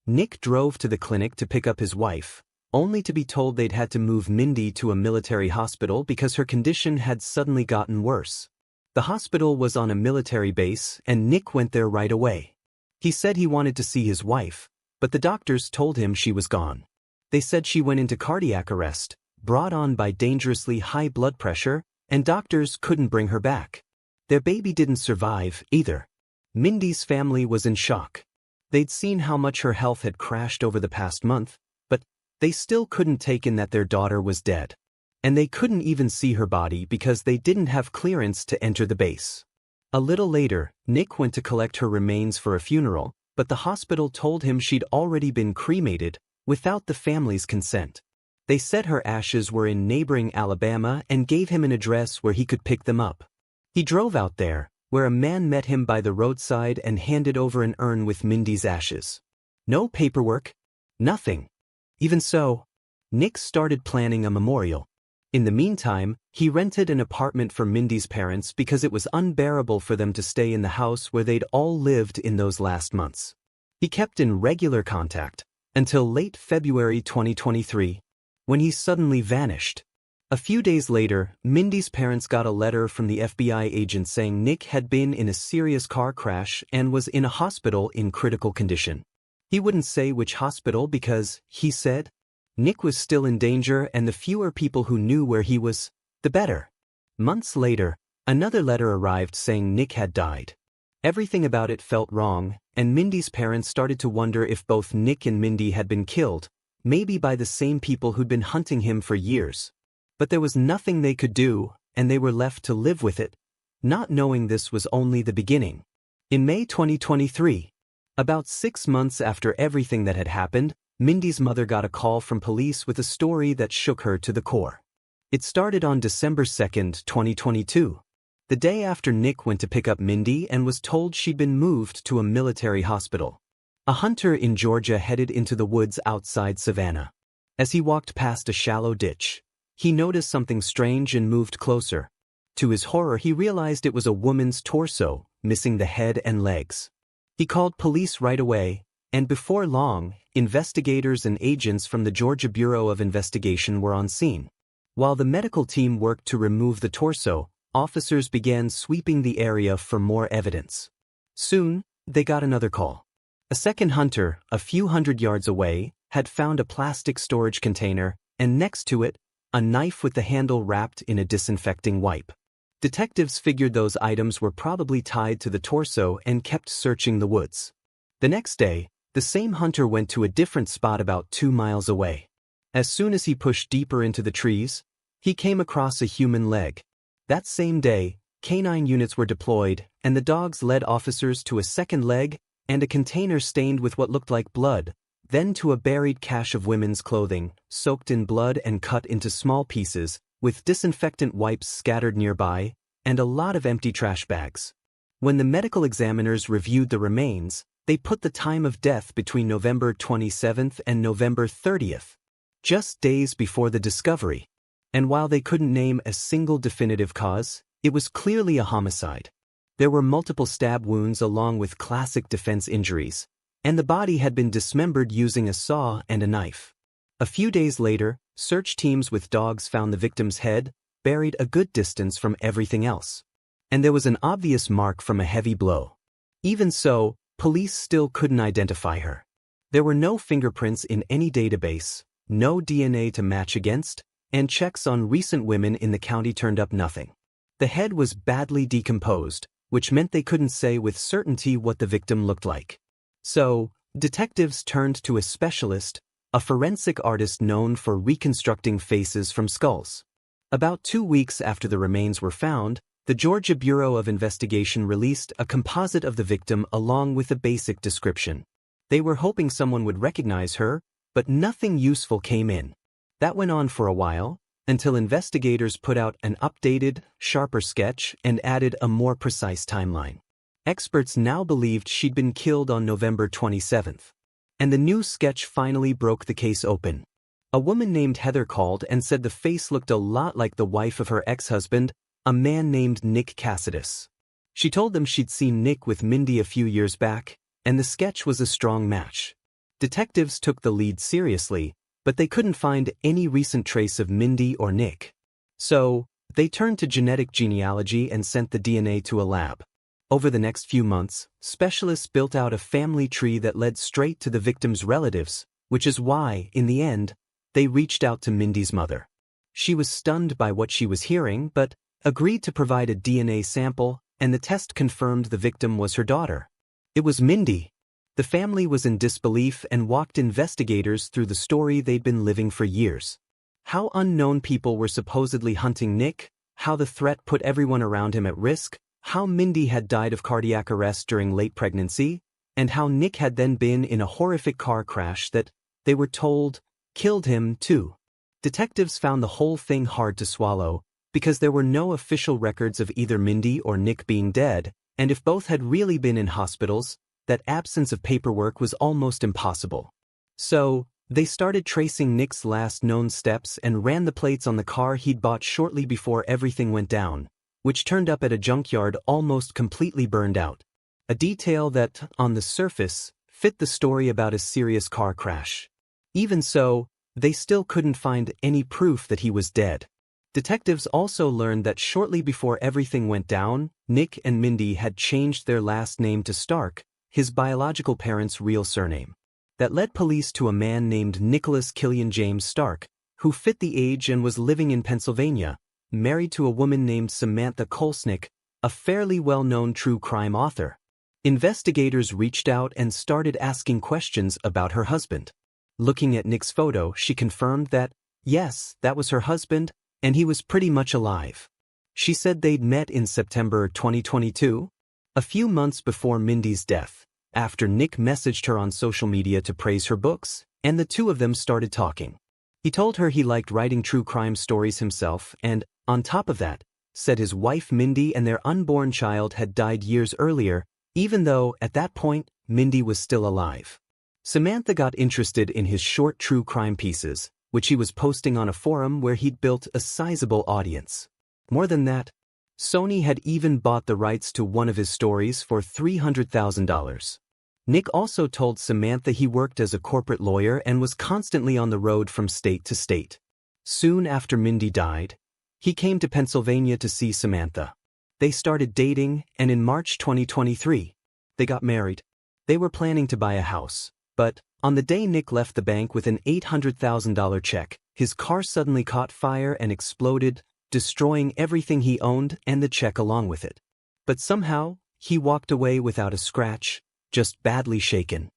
Nick drove to the clinic to pick up his wife, only to be told they'd had to move Mindy to a military hospital because her condition had suddenly gotten worse. The hospital was on a military base, and Nick went there right away. He said he wanted to see his wife, but the doctors told him she was gone. They said she went into cardiac arrest, brought on by dangerously high blood pressure, and doctors couldn't bring her back. Their baby didn't survive, either. Mindy's family was in shock. They'd seen how much her health had crashed over the past month, but they still couldn't take in that their daughter was dead. And they couldn't even see her body because they didn't have clearance to enter the base. A little later, Nick went to collect her remains for a funeral, but the hospital told him she'd already been cremated, without the family's consent. They said her ashes were in neighboring Alabama and gave him an address where he could pick them up. He drove out there, where a man met him by the roadside and handed over an urn with Mindy's ashes. No paperwork, nothing. Even so, Nick started planning a memorial. In the meantime, he rented an apartment for Mindy's parents because it was unbearable for them to stay in the house where they'd all lived in those last months. He kept in regular contact until late February 2023, when he suddenly vanished. A few days later, Mindy's parents got a letter from the FBI agent saying Nick had been in a serious car crash and was in a hospital in critical condition. He wouldn't say which hospital because, he said, Nick was still in danger and the fewer people who knew where he was, the better. Months later, another letter arrived saying Nick had died. Everything about it felt wrong, and Mindy's parents started to wonder if both Nick and Mindy had been killed, maybe by the same people who'd been hunting him for years. But there was nothing they could do, and they were left to live with it, not knowing this was only the beginning. In May 2023, about 6 months after everything that had happened, Mindy's mother got a call from police with a story that shook her to the core. It started on December 2, 2022, the day after Nick went to pick up Mindy and was told she'd been moved to a military hospital. A hunter in Georgia headed into the woods outside Savannah. As he walked past a shallow ditch, he noticed something strange and moved closer. To his horror, he realized it was a woman's torso, missing the head and legs. He called police right away, and before long, investigators and agents from the Georgia Bureau of Investigation were on scene. While the medical team worked to remove the torso, officers began sweeping the area for more evidence. Soon, they got another call. A second hunter, a few hundred yards away, had found a plastic storage container, and next to it, a knife with the handle wrapped in a disinfecting wipe. Detectives figured those items were probably tied to the torso and kept searching the woods. The next day, the same hunter went to a different spot about 2 miles away. As soon as he pushed deeper into the trees, he came across a human leg. That same day, canine units were deployed, and the dogs led officers to a second leg and a container stained with what looked like blood, then to a buried cache of women's clothing, soaked in blood and cut into small pieces, with disinfectant wipes scattered nearby, and a lot of empty trash bags. When the medical examiners reviewed the remains, they put the time of death between November 27th and November 30th, just days before the discovery. And while they couldn't name a single definitive cause, it was clearly a homicide. There were multiple stab wounds along with classic defense injuries, and the body had been dismembered using a saw and a knife. A few days later, search teams with dogs found the victim's head, buried a good distance from everything else. And there was an obvious mark from a heavy blow. Even so, police still couldn't identify her. There were no fingerprints in any database, no DNA to match against, and checks on recent women in the county turned up nothing. The head was badly decomposed, which meant they couldn't say with certainty what the victim looked like. So, detectives turned to a specialist, a forensic artist known for reconstructing faces from skulls. About 2 weeks after the remains were found, the Georgia Bureau of Investigation released a composite of the victim along with a basic description. They were hoping someone would recognize her, but nothing useful came in. That went on for a while, until investigators put out an updated, sharper sketch and added a more precise timeline. Experts now believed she'd been killed on November 27th. And the new sketch finally broke the case open. A woman named Heather called and said the face looked a lot like the wife of her ex-husband, a man named Nick Cassidus. She told them she'd seen Nick with Mindy a few years back, and the sketch was a strong match. Detectives took the lead seriously, but they couldn't find any recent trace of Mindy or Nick. So, they turned to genetic genealogy and sent the DNA to a lab. Over the next few months, specialists built out a family tree that led straight to the victim's relatives, which is why, in the end, they reached out to Mindy's mother. She was stunned by what she was hearing, but agreed to provide a DNA sample, and the test confirmed the victim was her daughter. It was Mindy. The family was in disbelief and walked investigators through the story they'd been living for years. How unknown people were supposedly hunting Nick, how the threat put everyone around him at risk, how Mindy had died of cardiac arrest during late pregnancy, and how Nick had then been in a horrific car crash that, they were told, killed him too. Detectives found the whole thing hard to swallow, because there were no official records of either Mindy or Nick being dead, and if both had really been in hospitals, that absence of paperwork was almost impossible. So, they started tracing Nick's last known steps and ran the plates on the car he'd bought shortly before everything went down, which turned up at a junkyard almost completely burned out. A detail that, on the surface, fit the story about a serious car crash. Even so, they still couldn't find any proof that he was dead. Detectives also learned that shortly before everything went down, Nick and Mindy had changed their last name to Stark, his biological parents' real surname. That led police to a man named Nicholas Killian James Stark, who fit the age and was living in Pennsylvania, married to a woman named Samantha Kolsnick, a fairly well-known true crime author. Investigators reached out and started asking questions about her husband. Looking at Nick's photo, she confirmed that, yes, that was her husband, and he was pretty much alive. She said they'd met in September 2022, a few months before Mindy's death, after Nick messaged her on social media to praise her books, and the two of them started talking. He told her he liked writing true crime stories himself and, on top of that, said his wife Mindy and their unborn child had died years earlier, even though, at that point, Mindy was still alive. Samantha got interested in his short true crime pieces, which he was posting on a forum where he'd built a sizable audience. More than that, Sony had even bought the rights to one of his stories for $300,000. Nick also told Samantha he worked as a corporate lawyer and was constantly on the road from state to state. Soon after Mindy died, he came to Pennsylvania to see Samantha. They started dating, and in March 2023, they got married. They were planning to buy a house, but on the day Nick left the bank with an $800,000 check, his car suddenly caught fire and exploded, destroying everything he owned and the check along with it. But somehow, he walked away without a scratch, just badly shaken.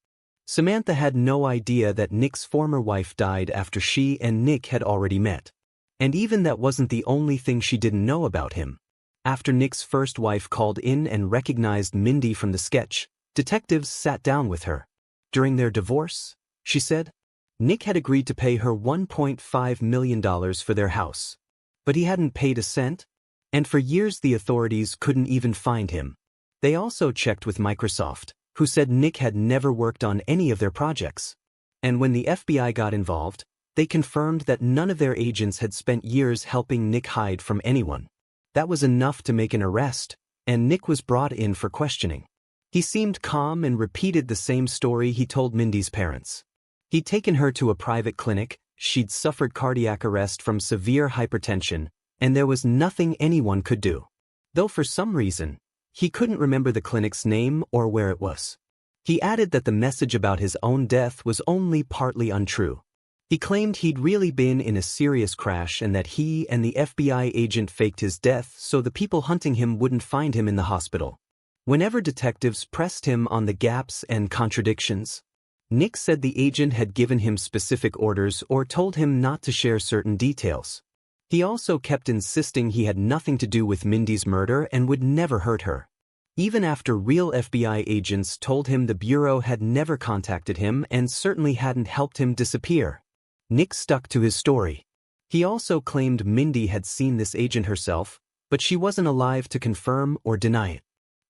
Samantha had no idea that Nick's former wife died after she and Nick had already met. And even that wasn't the only thing she didn't know about him. After Nick's first wife called in and recognized Mindy from the sketch, detectives sat down with her. During their divorce, she said, Nick had agreed to pay her $1.5 million for their house. But he hadn't paid a cent, and for years the authorities couldn't even find him. They also checked with Microsoft, who said Nick had never worked on any of their projects. And when the FBI got involved, they confirmed that none of their agents had spent years helping Nick hide from anyone. That was enough to make an arrest, and Nick was brought in for questioning. He seemed calm and repeated the same story he told Mindy's parents. He'd taken her to a private clinic, she'd suffered cardiac arrest from severe hypertension, and there was nothing anyone could do. Though for some reason, he couldn't remember the clinic's name or where it was. He added that the message about his own death was only partly untrue. He claimed he'd really been in a serious crash and that he and the FBI agent faked his death so the people hunting him wouldn't find him in the hospital. Whenever detectives pressed him on the gaps and contradictions, Nick said the agent had given him specific orders or told him not to share certain details. He also kept insisting he had nothing to do with Mindy's murder and would never hurt her. Even after real FBI agents told him the Bureau had never contacted him and certainly hadn't helped him disappear, Nick stuck to his story. He also claimed Mindy had seen this agent herself, but she wasn't alive to confirm or deny it.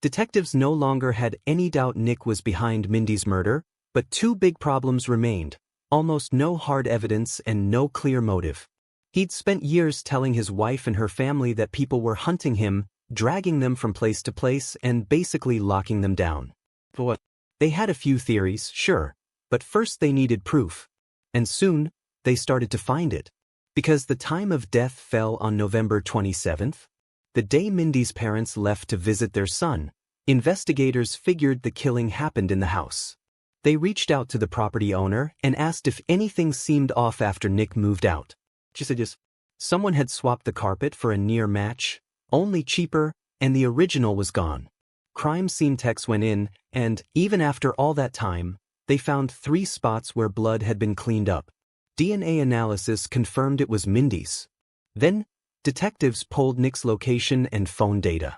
Detectives no longer had any doubt Nick was behind Mindy's murder, but two big problems remained: almost no hard evidence and no clear motive. He'd spent years telling his wife and her family that people were hunting him, dragging them from place to place and basically locking them down. They had a few theories, sure, but first they needed proof. And soon, they started to find it. Because the time of death fell on November 27th, the day Mindy's parents left to visit their son, investigators figured the killing happened in the house. They reached out to the property owner and asked if anything seemed off after Nick moved out. She said someone had swapped the carpet for a near match, only cheaper, and the original was gone. Crime scene techs went in, and even after all that time, they found 3 spots where blood had been cleaned up. DNA analysis confirmed it was Mindy's. Then, detectives pulled Nick's location and phone data.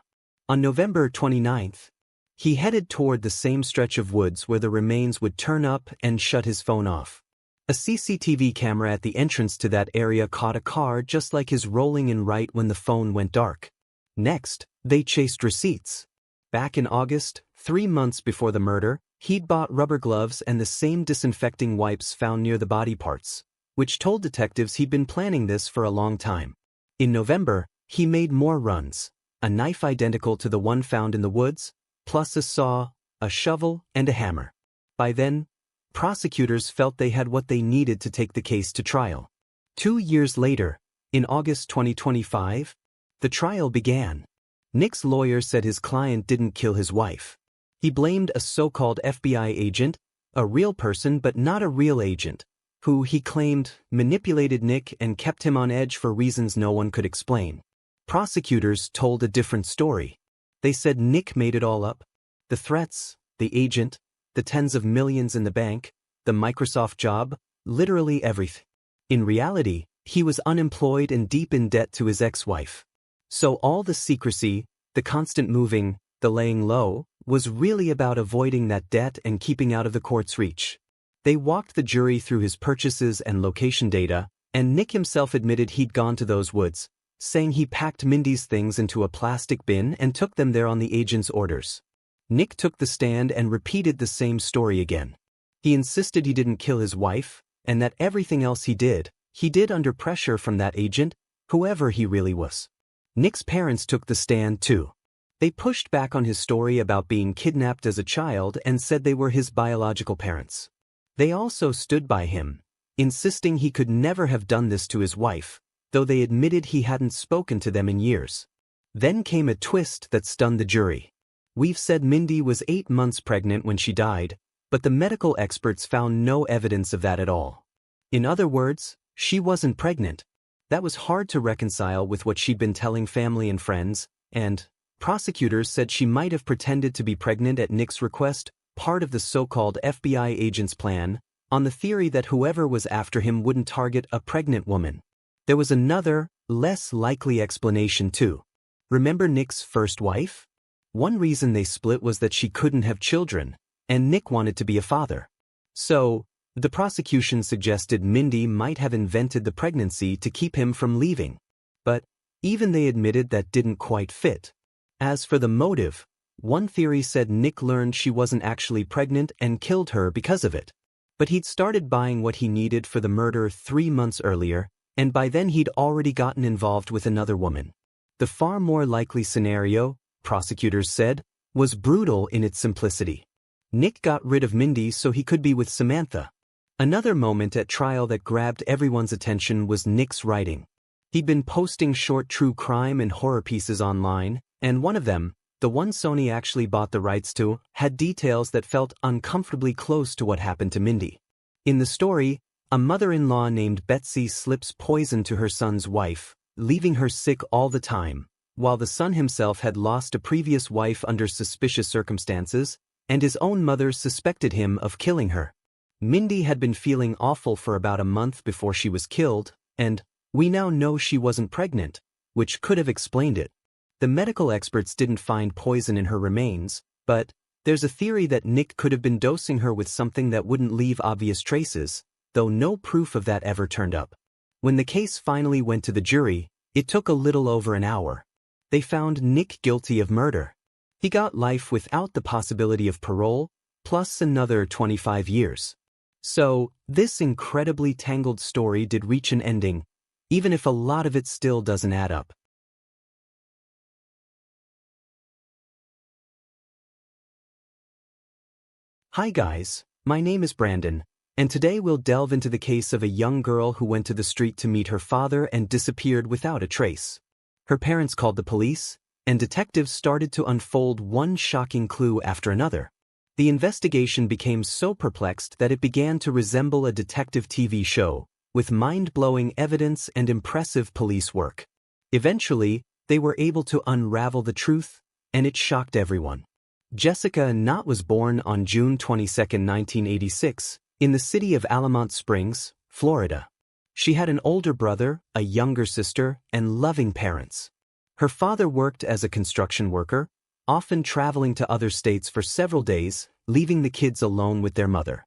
On November 29th, he headed toward the same stretch of woods where the remains would turn up and shut his phone off. A CCTV camera at the entrance to that area caught a car just like his rolling in right when the phone went dark. Next, they chased receipts. Back in August, 3 months before the murder, he'd bought rubber gloves and the same disinfecting wipes found near the body parts, which told detectives he'd been planning this for a long time. In November, he made more runs: a knife identical to the one found in the woods, plus a saw, a shovel, and a hammer. By then, prosecutors felt they had what they needed to take the case to trial. 2 years later, in August 2025, the trial began. Nick's lawyer said his client didn't kill his wife. He blamed a so-called FBI agent, a real person but not a real agent, who he claimed manipulated Nick and kept him on edge for reasons no one could explain. Prosecutors told a different story. They said Nick made it all up: the threats, the agent, the tens of millions in the bank, the Microsoft job, literally everything. In reality, he was unemployed and deep in debt to his ex-wife. So all the secrecy, the constant moving, the laying low, was really about avoiding that debt and keeping out of the court's reach. They walked the jury through his purchases and location data, and Nick himself admitted he'd gone to those woods, saying he packed Mindy's things into a plastic bin and took them there on the agent's orders. Nick took the stand and repeated the same story again. He insisted he didn't kill his wife, and that everything else he did under pressure from that agent, whoever he really was. Nick's parents took the stand too. They pushed back on his story about being kidnapped as a child and said they were his biological parents. They also stood by him, insisting he could never have done this to his wife, though they admitted he hadn't spoken to them in years. Then came a twist that stunned the jury. We've said Mindy was 8 months pregnant when she died, but the medical experts found no evidence of that at all. In other words, She wasn't pregnant. That was hard to reconcile with what she'd been telling family and friends, and prosecutors said she might have pretended to be pregnant at Nick's request, part of the so-called FBI agent's plan, on the theory that whoever was after him wouldn't target a pregnant woman. There was another, less likely explanation too. Remember Nick's first wife? One reason they split was that she couldn't have children, and Nick wanted to be a father. So, the prosecution suggested Mindy might have invented the pregnancy to keep him from leaving. But even they admitted that didn't quite fit. As for the motive, one theory said Nick learned she wasn't actually pregnant and killed her because of it. But he'd started buying what he needed for the murder 3 months earlier, and by then he'd already gotten involved with another woman. The far more likely scenario, prosecutors said, was brutal in its simplicity. Nick got rid of Mindy so he could be with Samantha. Another moment at trial that grabbed everyone's attention was Nick's writing. He'd been posting short true crime and horror pieces online, and one of them, the one Sony actually bought the rights to, had details that felt uncomfortably close to what happened to Mindy. In the story, a mother-in-law named Betsy slips poison to her son's wife, leaving her sick all the time, while the son himself had lost a previous wife under suspicious circumstances, and his own mother suspected him of killing her. Mindy had been feeling awful for about a month before she was killed, and we now know she wasn't pregnant, which could have explained it. The medical experts didn't find poison in her remains, but there's a theory that Nick could have been dosing her with something that wouldn't leave obvious traces, though no proof of that ever turned up. When the case finally went to the jury, it took a little over an hour. They found Nick guilty of murder. He got life without the possibility of parole, plus another 25 years. So, this incredibly tangled story did reach an ending, even if a lot of it still doesn't add up. Hi guys, my name is Brandon, and today we'll delve into the case of a young girl who went to the street to meet her father and disappeared without a trace. Her parents called the police, and detectives started to unfold one shocking clue after another. The investigation became so perplexed that it began to resemble a detective TV show, with mind-blowing evidence and impressive police work. Eventually, they were able to unravel the truth, and it shocked everyone. Jessica Knott was born on June 22, 1986, in the city of Allamont Springs, Florida. She had an older brother, a younger sister, and loving parents. Her father worked as a construction worker, often traveling to other states for several days, leaving the kids alone with their mother.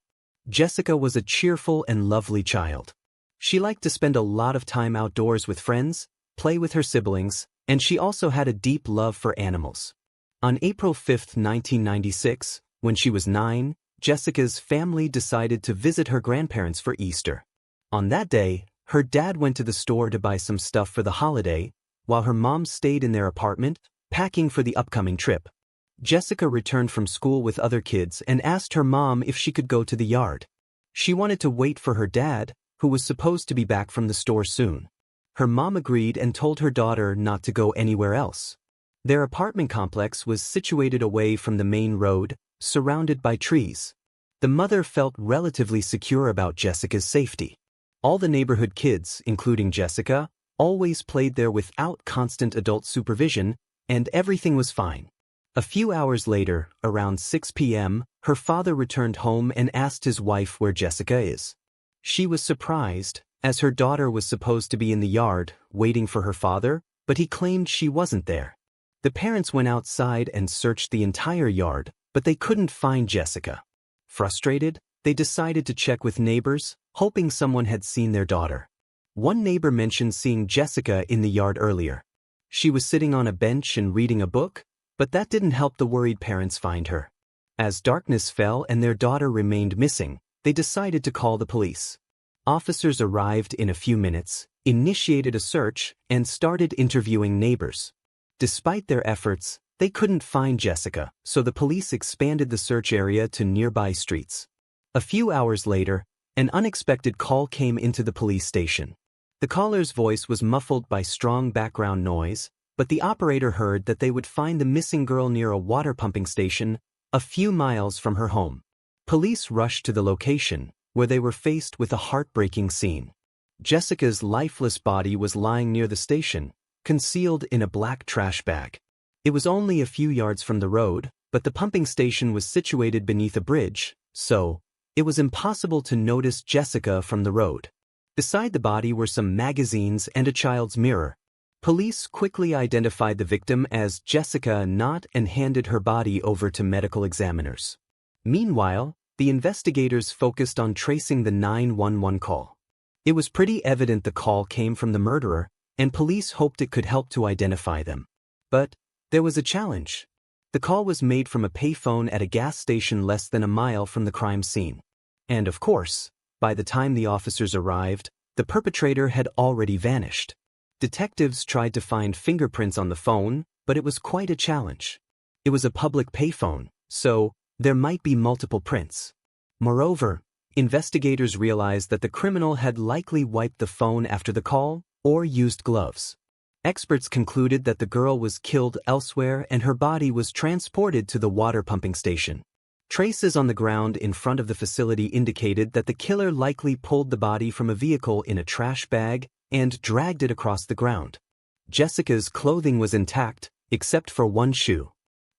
Jessica was a cheerful and lovely child. She liked to spend a lot of time outdoors with friends, play with her siblings, and she also had a deep love for animals. On April 5, 1996, when she was 9, Jessica's family decided to visit her grandparents for Easter. On that day, her dad went to the store to buy some stuff for the holiday, while her mom stayed in their apartment, packing for the upcoming trip. Jessica returned from school with other kids and asked her mom if she could go to the yard. She wanted to wait for her dad, who was supposed to be back from the store soon. Her mom agreed and told her daughter not to go anywhere else. Their apartment complex was situated away from the main road, surrounded by trees. The mother felt relatively secure about Jessica's safety. All the neighborhood kids, including Jessica, always played there without constant adult supervision, and everything was fine. A few hours later, around 6 p.m., her father returned home and asked his wife where Jessica is. She was surprised, as her daughter was supposed to be in the yard, waiting for her father, but he claimed she wasn't there. The parents went outside and searched the entire yard, but they couldn't find Jessica. Frustrated, they decided to check with neighbors, hoping someone had seen their daughter. One neighbor mentioned seeing Jessica in the yard earlier. She was sitting on a bench and reading a book, but that didn't help the worried parents find her. As darkness fell and their daughter remained missing, they decided to call the police. Officers arrived in a few minutes, initiated a search, and started interviewing neighbors. Despite their efforts, they couldn't find Jessica, so the police expanded the search area to nearby streets. A few hours later, an unexpected call came into the police station. The caller's voice was muffled by strong background noise, but the operator heard that they would find the missing girl near a water pumping station, a few miles from her home. Police rushed to the location, where they were faced with a heartbreaking scene. Jessica's lifeless body was lying near the station, concealed in a black trash bag. It was only a few yards from the road, but the pumping station was situated beneath a bridge, so it was impossible to notice Jessica from the road. Beside the body were some magazines and a child's mirror. Police quickly identified the victim as Jessica Knott and handed her body over to medical examiners. Meanwhile, the investigators focused on tracing the 911 call. It was pretty evident the call came from the murderer, and police hoped it could help to identify them. But there was a challenge. The call was made from a payphone at a gas station less than a mile from the crime scene. And of course, by the time the officers arrived, the perpetrator had already vanished. Detectives tried to find fingerprints on the phone, but it was quite a challenge. It was a public payphone, so there might be multiple prints. Moreover, investigators realized that the criminal had likely wiped the phone after the call or used gloves. Experts concluded that the girl was killed elsewhere and her body was transported to the water pumping station. Traces on the ground in front of the facility indicated that the killer likely pulled the body from a vehicle in a trash bag and dragged it across the ground. Jessica's clothing was intact, except for one shoe.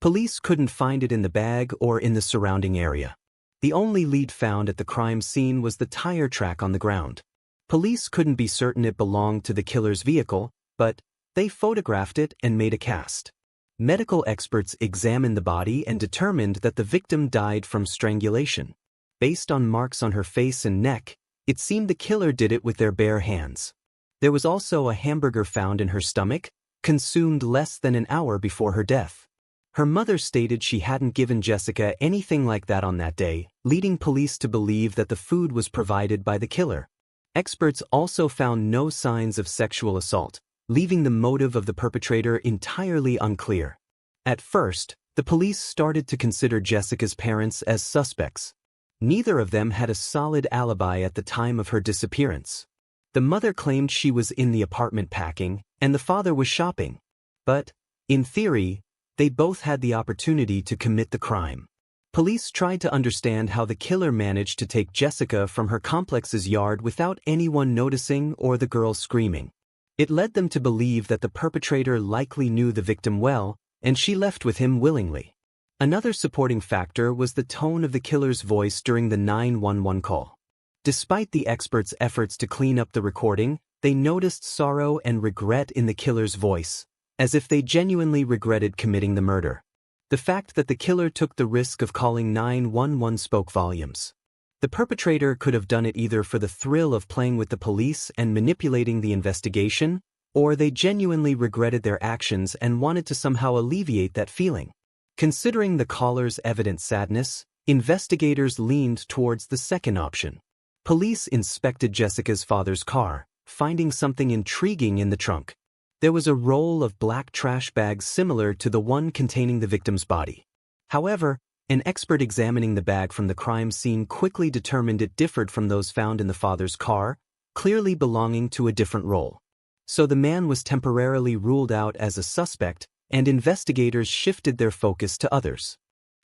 Police couldn't find it in the bag or in the surrounding area. The only lead found at the crime scene was the tire track on the ground. Police couldn't be certain it belonged to the killer's vehicle, but they photographed it and made a cast. Medical experts examined the body and determined that the victim died from strangulation. Based on marks on her face and neck, it seemed the killer did it with their bare hands. There was also a hamburger found in her stomach, consumed less than an hour before her death. Her mother stated she hadn't given Jessica anything like that on that day, leading police to believe that the food was provided by the killer. Experts also found no signs of sexual assault, leaving the motive of the perpetrator entirely unclear. At first, the police started to consider Jessica's parents as suspects. Neither of them had a solid alibi at the time of her disappearance. The mother claimed she was in the apartment packing, and the father was shopping. But, in theory, they both had the opportunity to commit the crime. Police tried to understand how the killer managed to take Jessica from her complex's yard without anyone noticing or the girl screaming. It led them to believe that the perpetrator likely knew the victim well, and she left with him willingly. Another supporting factor was the tone of the killer's voice during the 911 call. Despite the experts' efforts to clean up the recording, they noticed sorrow and regret in the killer's voice, as if they genuinely regretted committing the murder. The fact that the killer took the risk of calling 911 spoke volumes. The perpetrator could have done it either for the thrill of playing with the police and manipulating the investigation, or they genuinely regretted their actions and wanted to somehow alleviate that feeling. Considering the caller's evident sadness, investigators leaned towards the second option. Police inspected Jessica's father's car, finding something intriguing in the trunk. There was a roll of black trash bags similar to the one containing the victim's body. However, an expert examining the bag from the crime scene quickly determined it differed from those found in the father's car, clearly belonging to a different roll. So the man was temporarily ruled out as a suspect, and investigators shifted their focus to others.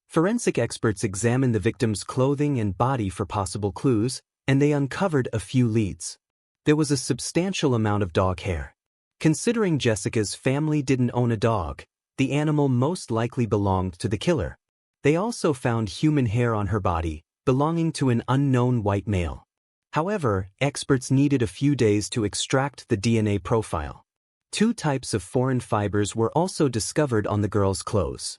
Forensic experts examined the victim's clothing and body for possible clues, and they uncovered a few leads. There was a substantial amount of dog hair. Considering Jessica's family didn't own a dog, the animal most likely belonged to the killer. They also found human hair on her body, belonging to an unknown white male. However, experts needed a few days to extract the DNA profile. 2 types of foreign fibers were also discovered on the girl's clothes.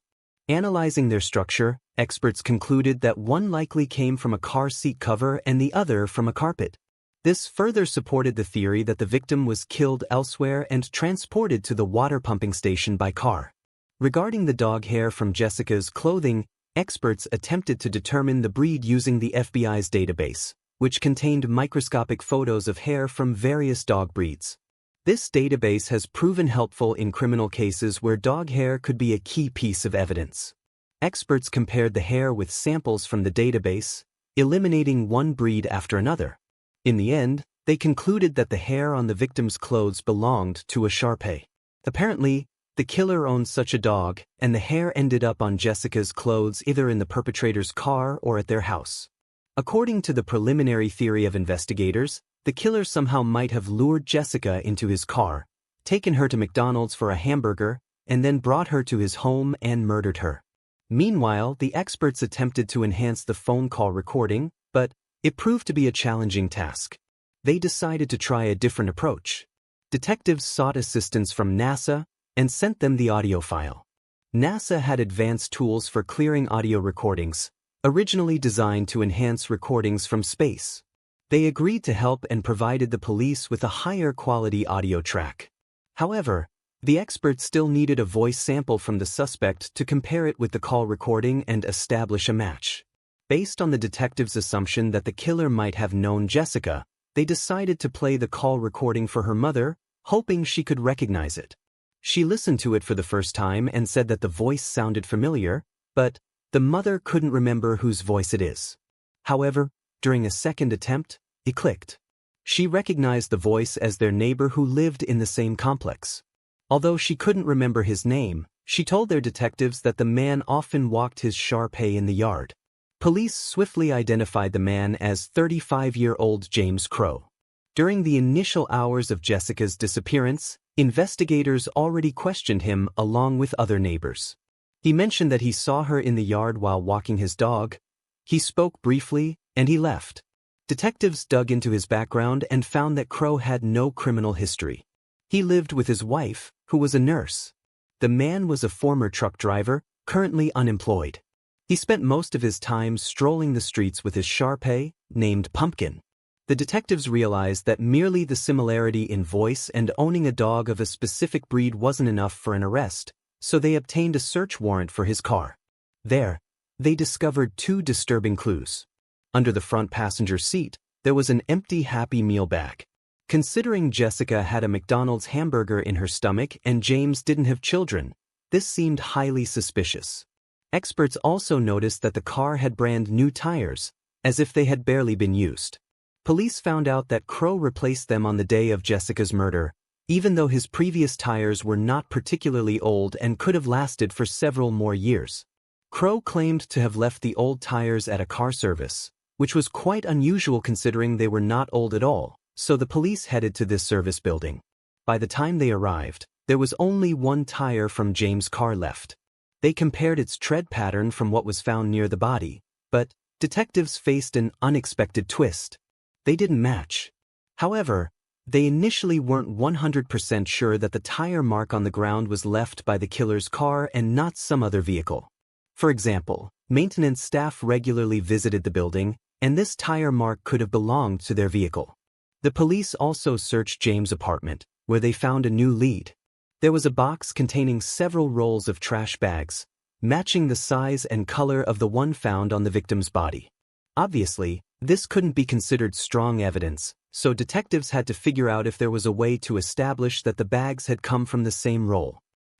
Analyzing their structure, experts concluded that one likely came from a car seat cover and the other from a carpet. This further supported the theory that the victim was killed elsewhere and transported to the water pumping station by car. Regarding the dog hair from Jessica's clothing, experts attempted to determine the breed using the FBI's database, which contained microscopic photos of hair from various dog breeds. This database has proven helpful in criminal cases where dog hair could be a key piece of evidence. Experts compared the hair with samples from the database, eliminating one breed after another. In the end, they concluded that the hair on the victim's clothes belonged to a Shar-Pei. Apparently, the killer owned such a dog, and the hair ended up on Jessica's clothes either in the perpetrator's car or at their house. According to the preliminary theory of investigators, The killer somehow might have lured Jessica into his car, taken her to McDonald's for a hamburger, and then brought her to his home and murdered her. Meanwhile, the experts attempted to enhance the phone call recording, but it proved to be a challenging task. They decided to try a different approach. Detectives sought assistance from NASA and sent them the audio file. NASA had advanced tools for clearing audio recordings, originally designed to enhance recordings from space. They agreed to help and provided the police with a higher quality audio track. However, the experts still needed a voice sample from the suspect to compare it with the call recording and establish a match. Based on the detectives' assumption that the killer might have known Jessica, they decided to play the call recording for her mother, hoping she could recognize it. She listened to it for the first time and said that the voice sounded familiar, but the mother couldn't remember whose voice it is. However, during a second attempt, it clicked. She recognized the voice as their neighbor who lived in the same complex. Although she couldn't remember his name, she told their detectives that the man often walked his Shar-Pei in the yard. Police swiftly identified the man as 35-year-old James Crow. During the initial hours of Jessica's disappearance, investigators already questioned him along with other neighbors. He mentioned that he saw her in the yard while walking his dog. He spoke briefly, and he left. Detectives dug into his background and found that Crow had no criminal history. He lived with his wife, who was a nurse. The man was a former truck driver, currently unemployed. He spent most of his time strolling the streets with his Shar-Pei, named Pumpkin. The detectives realized that merely the similarity in voice and owning a dog of a specific breed wasn't enough for an arrest, so they obtained a search warrant for his car. There, they discovered two disturbing clues. Under the front passenger seat, there was an empty Happy Meal bag. Considering Jessica had a McDonald's hamburger in her stomach and James didn't have children, this seemed highly suspicious. Experts also noticed that the car had brand new tires, as if they had barely been used. Police found out that Crow replaced them on the day of Jessica's murder, even though his previous tires were not particularly old and could have lasted for several more years. Crow claimed to have left the old tires at a car service, which was quite unusual considering they were not old at all, so the police headed to this service building. By the time they arrived, there was only one tire from James' car left. They compared its tread pattern from what was found near the body, but detectives faced an unexpected twist. They didn't match. However, they initially weren't 100% sure that the tire mark on the ground was left by the killer's car and not some other vehicle. For example, maintenance staff regularly visited the building, and this tire mark could have belonged to their vehicle. The police also searched James' apartment, where they found a new lead. There was a box containing several rolls of trash bags, matching the size and color of the one found on the victim's body. Obviously, this couldn't be considered strong evidence, so detectives had to figure out if there was a way to establish that the bags had come from the same roll.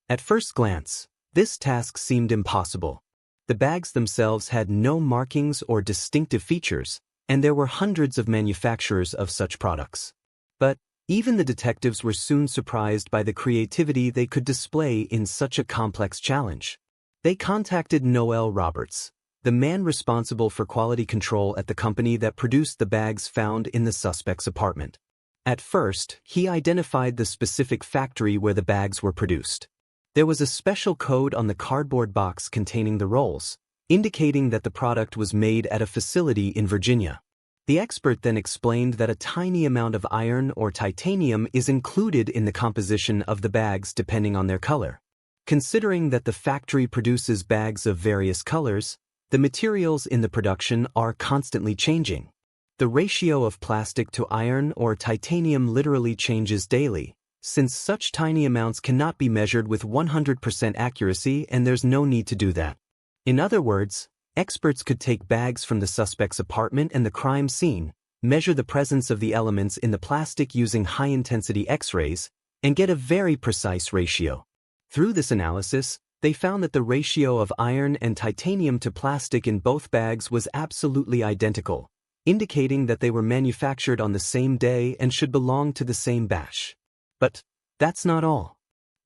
At first glance, this task seemed impossible. The bags themselves had no markings or distinctive features, and there were hundreds of manufacturers of such products. But even the detectives were soon surprised by the creativity they could display in such a complex challenge. They contacted Noel Roberts, the man responsible for quality control at the company that produced the bags found in the suspect's apartment. At first, he identified the specific factory where the bags were produced. There was a special code on the cardboard box containing the rolls, indicating that the product was made at a facility in Virginia. The expert then explained that a tiny amount of iron or titanium is included in the composition of the bags depending on their color. Considering that the factory produces bags of various colors, the materials in the production are constantly changing. The ratio of plastic to iron or titanium literally changes daily, since such tiny amounts cannot be measured with 100% accuracy and there's no need to do that. In other words, experts could take bags from the suspect's apartment and the crime scene, measure the presence of the elements in the plastic using high-intensity X-rays, and get a very precise ratio. Through this analysis, they found that the ratio of iron and titanium to plastic in both bags was absolutely identical, indicating that they were manufactured on the same day and should belong to the same batch. But that's not all.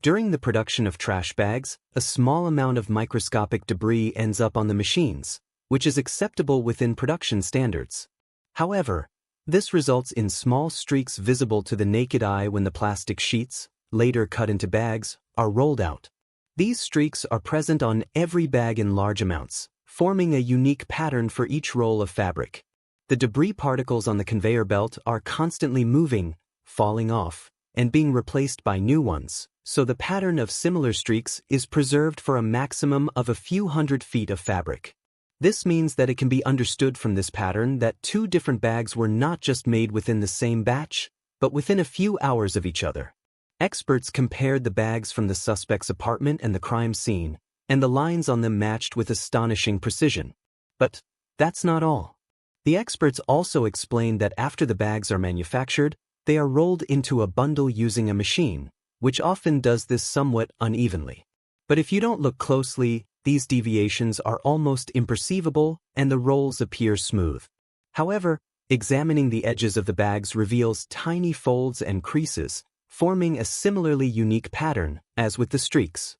During the production of trash bags, a small amount of microscopic debris ends up on the machines, which is acceptable within production standards. However, This results in small streaks visible to the naked eye when the plastic sheets, later cut into bags, are rolled out. These streaks are present on every bag in large amounts, forming a unique pattern for each roll of fabric. The debris particles on the conveyor belt are constantly moving, falling off, and being replaced by new ones, so the pattern of similar streaks is preserved for a maximum of a few hundred feet of fabric. This means that it can be understood from this pattern that two different bags were not just made within the same batch, but within a few hours of each other. Experts compared the bags from the suspect's apartment and the crime scene, and the lines on them matched with astonishing precision. But that's not all. The experts also explained that after the bags are manufactured, they are rolled into a bundle using a machine, which often does this somewhat unevenly. But if you don't look closely, these deviations are almost imperceivable and the rolls appear smooth. However, examining the edges of the bags reveals tiny folds and creases, forming a similarly unique pattern as with the streaks.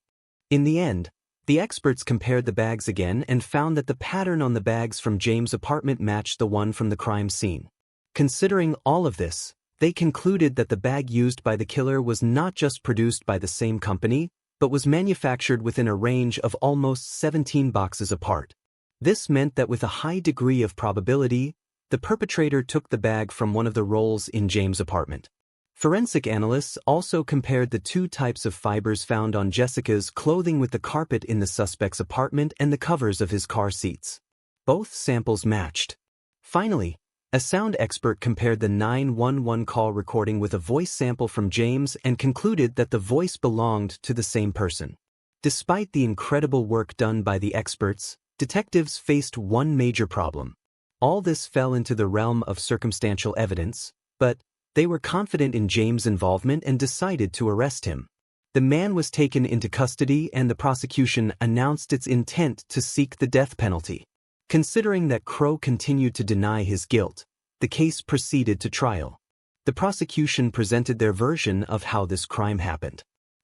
In the end, the experts compared the bags again and found that the pattern on the bags from James' apartment matched the one from the crime scene. Considering all of this, they concluded that the bag used by the killer was not just produced by the same company, but was manufactured within a range of almost 17 boxes apart. This meant that with a high degree of probability, the perpetrator took the bag from one of the rolls in James' apartment. Forensic analysts also compared the two types of fibers found on Jessica's clothing with the carpet in the suspect's apartment and the covers of his car seats. Both samples matched. Finally, a sound expert compared the 911 call recording with a voice sample from James and concluded that the voice belonged to the same person. Despite the incredible work done by the experts, detectives faced one major problem. All this fell into the realm of circumstantial evidence, but they were confident in James' involvement and decided to arrest him. The man was taken into custody and the prosecution announced its intent to seek the death penalty. Considering that Crow continued to deny his guilt, the case proceeded to trial. The prosecution presented their version of how this crime happened.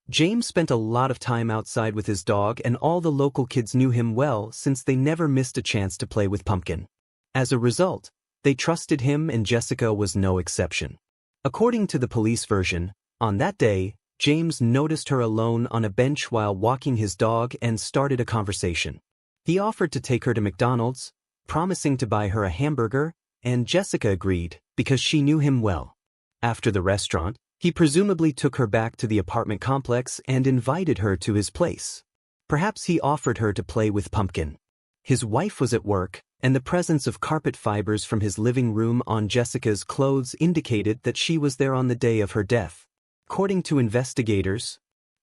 James spent a lot of time outside with his dog and all the local kids knew him well since they never missed a chance to play with Pumpkin. As a result, they trusted him and Jessica was no exception. According to the police version, on that day, James noticed her alone on a bench while walking his dog and started a conversation. He offered to take her to McDonald's, promising to buy her a hamburger, and Jessica agreed because she knew him well. After the restaurant, he presumably took her back to the apartment complex and invited her to his place. Perhaps he offered her to play with Pumpkin. His wife was at work, and the presence of carpet fibers from his living room on Jessica's clothes indicated that she was there on the day of her death. According to investigators,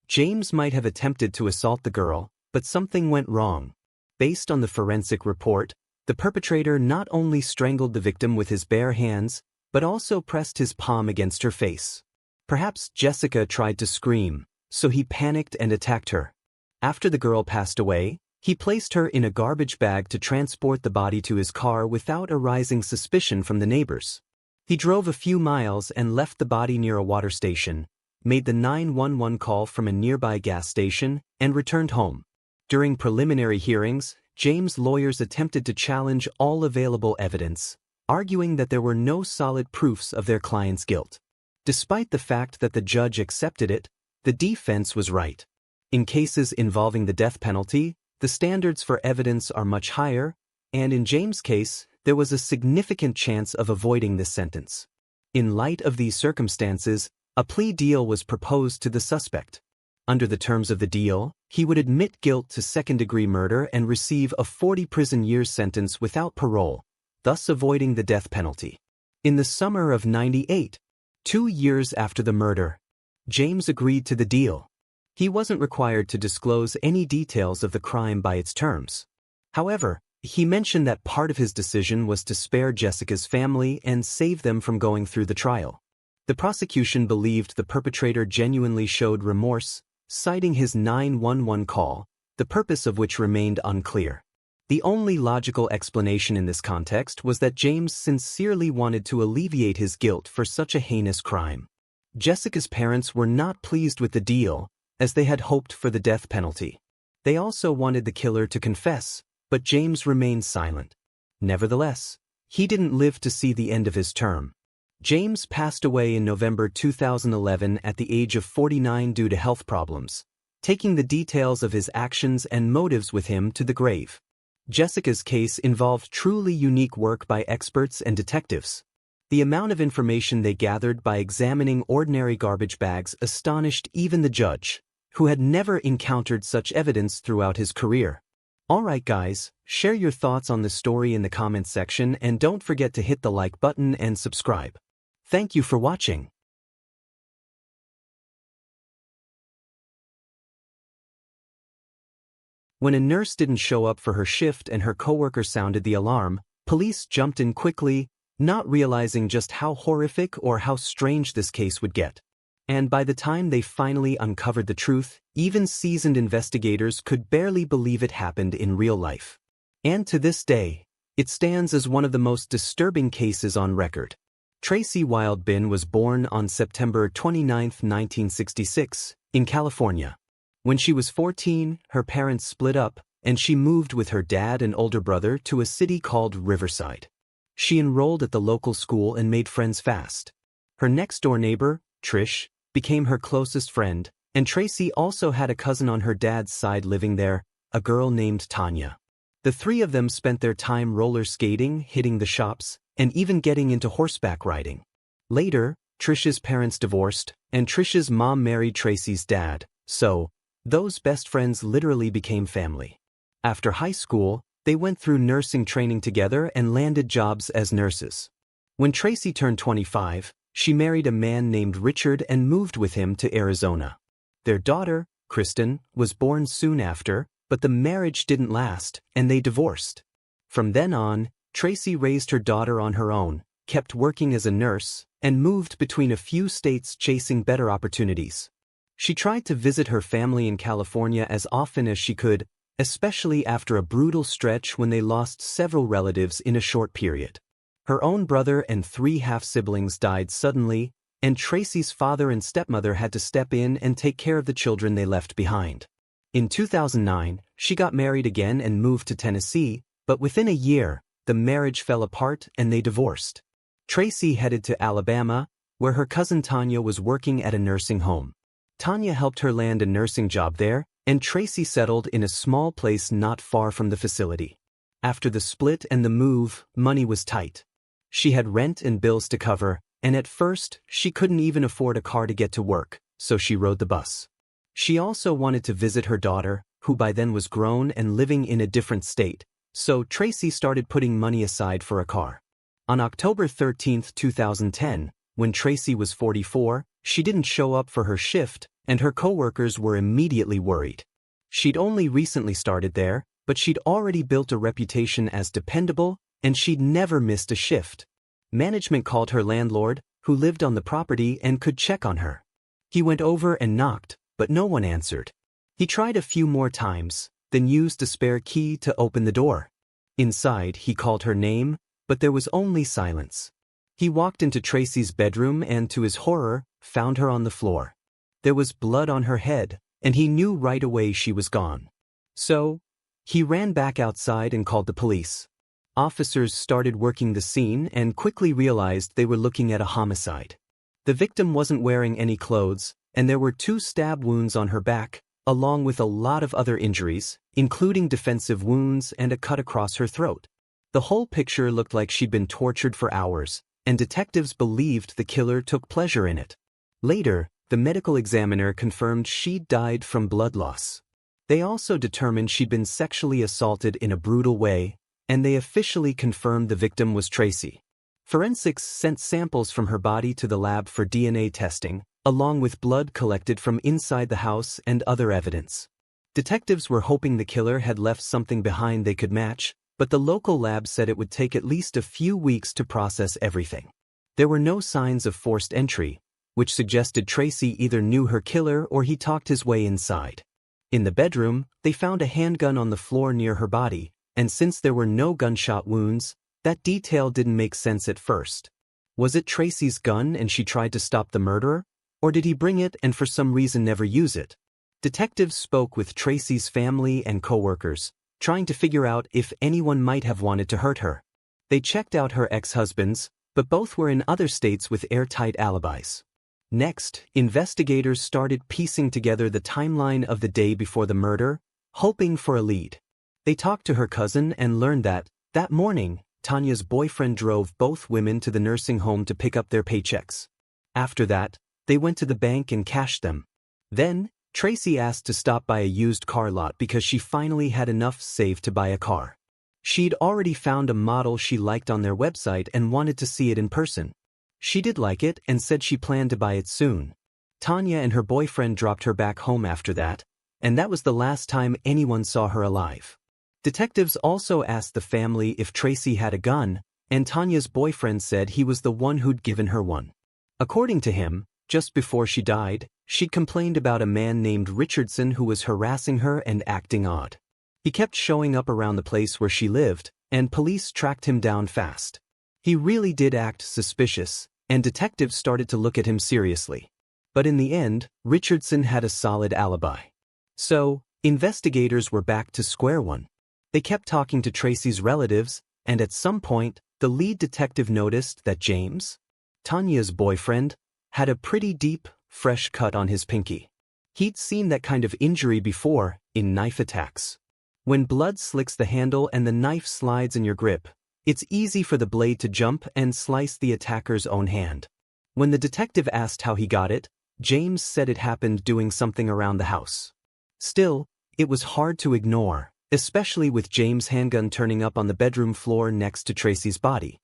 James might have attempted to assault the girl, but something went wrong. Based on the forensic report, the perpetrator not only strangled the victim with his bare hands, but also pressed his palm against her face. Perhaps Jessica tried to scream, so he panicked and attacked her. After the girl passed away, he placed her in a garbage bag to transport the body to his car without arousing suspicion from the neighbors. He drove a few miles and left the body near a water station, made the 911 call from a nearby gas station, and returned home. During preliminary hearings, James' lawyers attempted to challenge all available evidence, arguing that there were no solid proofs of their client's guilt. Despite the fact that the judge accepted it, the defense was right. In cases involving the death penalty, the standards for evidence are much higher, and in James' case, there was a significant chance of avoiding this sentence. In light of these circumstances, a plea deal was proposed to the suspect. Under the terms of the deal, he would admit guilt to second-degree murder and receive a 40 prison years sentence without parole, thus avoiding the death penalty. In the summer of '98, 2 years after the murder, James agreed to the deal. He wasn't required to disclose any details of the crime by its terms. However, he mentioned that part of his decision was to spare Jessica's family and save them from going through the trial. The prosecution believed the perpetrator genuinely showed remorse, citing his 911 call, the purpose of which remained unclear. The only logical explanation in this context was that James sincerely wanted to alleviate his guilt for such a heinous crime. Jessica's parents were not pleased with the deal, as they had hoped for the death penalty. They also wanted the killer to confess, but James remained silent. Nevertheless, he didn't live to see the end of his term. James passed away in November 2011 at the age of 49 due to health problems, taking the details of his actions and motives with him to the grave. Jessica's case involved truly unique work by experts and detectives. The amount of information they gathered by examining ordinary garbage bags astonished even the judge, who had never encountered such evidence throughout his career. Alright guys, share your thoughts on the story in the comments section and don't forget to hit the like button and subscribe. Thank you for watching. When a nurse didn't show up for her shift and her coworker sounded the alarm, police jumped in quickly, not realizing just how horrific or how strange this case would get. And by the time they finally uncovered the truth, even seasoned investigators could barely believe it happened in real life. And to this day, it stands as one of the most disturbing cases on record. Tracy Wildbin was born on September 29, 1966, in California. When she was 14, her parents split up, and she moved with her dad and older brother to a city called Riverside. She enrolled at the local school and made friends fast. Her next-door neighbor, Trish, became her closest friend, and Tracy also had a cousin on her dad's side living there, a girl named Tanya. The three of them spent their time roller skating, hitting the shops, and even getting into horseback riding. Later, Trish's parents divorced, and Trish's mom married Tracy's dad, so those best friends literally became family. After high school, they went through nursing training together and landed jobs as nurses. When Tracy turned 25, she married a man named Richard and moved with him to Arizona. Their daughter, Kristen, was born soon after, but the marriage didn't last, and they divorced. From then on, Tracy raised her daughter on her own, kept working as a nurse, and moved between a few states chasing better opportunities. She tried to visit her family in California as often as she could, especially after a brutal stretch when they lost several relatives in a short period. Her own brother and 3 half-siblings died suddenly, and Tracy's father and stepmother had to step in and take care of the children they left behind. In 2009, she got married again and moved to Tennessee, but within a year, the marriage fell apart and they divorced. Tracy headed to Alabama, where her cousin Tanya was working at a nursing home. Tanya helped her land a nursing job there, and Tracy settled in a small place not far from the facility. After the split and the move, money was tight. She had rent and bills to cover, and at first, she couldn't even afford a car to get to work, so she rode the bus. She also wanted to visit her daughter, who by then was grown and living in a different state, so Tracy started putting money aside for a car. On October 13, 2010, when Tracy was 44, she didn't show up for her shift, and her coworkers were immediately worried. She'd only recently started there, but she'd already built a reputation as dependable, and she'd never missed a shift. Management called her landlord, who lived on the property and could check on her. He went over and knocked, but no one answered. He tried a few more times, then used a spare key to open the door. Inside, he called her name, but there was only silence. He walked into Tracy's bedroom and, to his horror, found her on the floor. There was blood on her head, and he knew right away she was gone. So, he ran back outside and called the police. Officers started working the scene and quickly realized they were looking at a homicide. The victim wasn't wearing any clothes, and there were 2 stab wounds on her back, along with a lot of other injuries, including defensive wounds and a cut across her throat. The whole picture looked like she'd been tortured for hours, and detectives believed the killer took pleasure in it. Later, the medical examiner confirmed she'd died from blood loss. They also determined she'd been sexually assaulted in a brutal way, and they officially confirmed the victim was Tracy. Forensics sent samples from her body to the lab for DNA testing, along with blood collected from inside the house and other evidence. Detectives were hoping the killer had left something behind they could match, but the local lab said it would take at least a few weeks to process everything. There were no signs of forced entry, which suggested Tracy either knew her killer or he talked his way inside. In the bedroom, they found a handgun on the floor near her body, and since there were no gunshot wounds, that detail didn't make sense at first. Was it Tracy's gun and she tried to stop the murderer? Or did he bring it and for some reason never use it? Detectives spoke with Tracy's family and coworkers, trying to figure out if anyone might have wanted to hurt her. They checked out her ex-husbands, but both were in other states with airtight alibis. Next, investigators started piecing together the timeline of the day before the murder, hoping for a lead. They talked to her cousin and learned that morning, Tanya's boyfriend drove both women to the nursing home to pick up their paychecks. After that, they went to the bank and cashed them. Then, Tracy asked to stop by a used car lot because she finally had enough saved to buy a car. She'd already found a model she liked on their website and wanted to see it in person. She did like it and said she planned to buy it soon. Tanya and her boyfriend dropped her back home after that, and that was the last time anyone saw her alive. Detectives also asked the family if Tracy had a gun, and Tanya's boyfriend said he was the one who'd given her one. According to him, just before she died, she'd complained about a man named Richardson who was harassing her and acting odd. He kept showing up around the place where she lived, and police tracked him down fast. He really did act suspicious, and detectives started to look at him seriously. But in the end, Richardson had a solid alibi. So, investigators were back to square one. They kept talking to Tracy's relatives, and at some point, the lead detective noticed that James, Tanya's boyfriend, had a pretty deep, fresh cut on his pinky. He'd seen that kind of injury before, in knife attacks. When blood slicks the handle and the knife slides in your grip, it's easy for the blade to jump and slice the attacker's own hand. When the detective asked how he got it, James said it happened doing something around the house. Still, it was hard to ignore, especially with James' handgun turning up on the bedroom floor next to Tracy's body.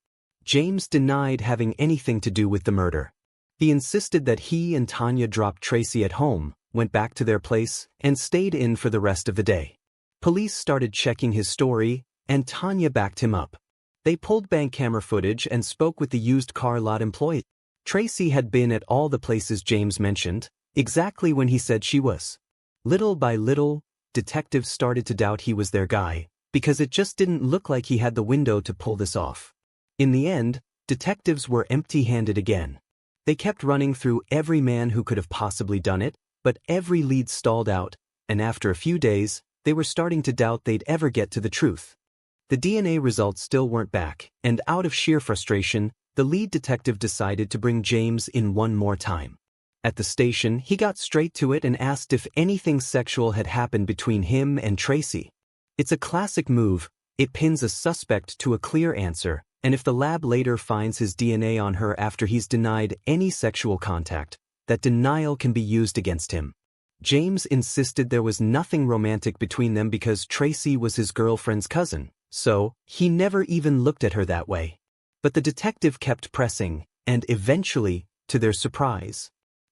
James denied having anything to do with the murder. He insisted that he and Tanya dropped Tracy at home, went back to their place, and stayed in for the rest of the day. Police started checking his story, and Tanya backed him up. They pulled bank camera footage and spoke with the used car lot employee. Tracy had been at all the places James mentioned, exactly when he said she was. Little by little, detectives started to doubt he was their guy, because it just didn't look like he had the window to pull this off. In the end, detectives were empty-handed again. They kept running through every man who could have possibly done it, but every lead stalled out, and after a few days, they were starting to doubt they'd ever get to the truth. The DNA results still weren't back, and out of sheer frustration, the lead detective decided to bring James in one more time. At the station, he got straight to it and asked if anything sexual had happened between him and Tracy. It's a classic move. It pins a suspect to a clear answer, and if the lab later finds his DNA on her after he's denied any sexual contact, that denial can be used against him. James insisted there was nothing romantic between them because Tracy was his girlfriend's cousin, so he never even looked at her that way. But the detective kept pressing, and eventually, to their surprise,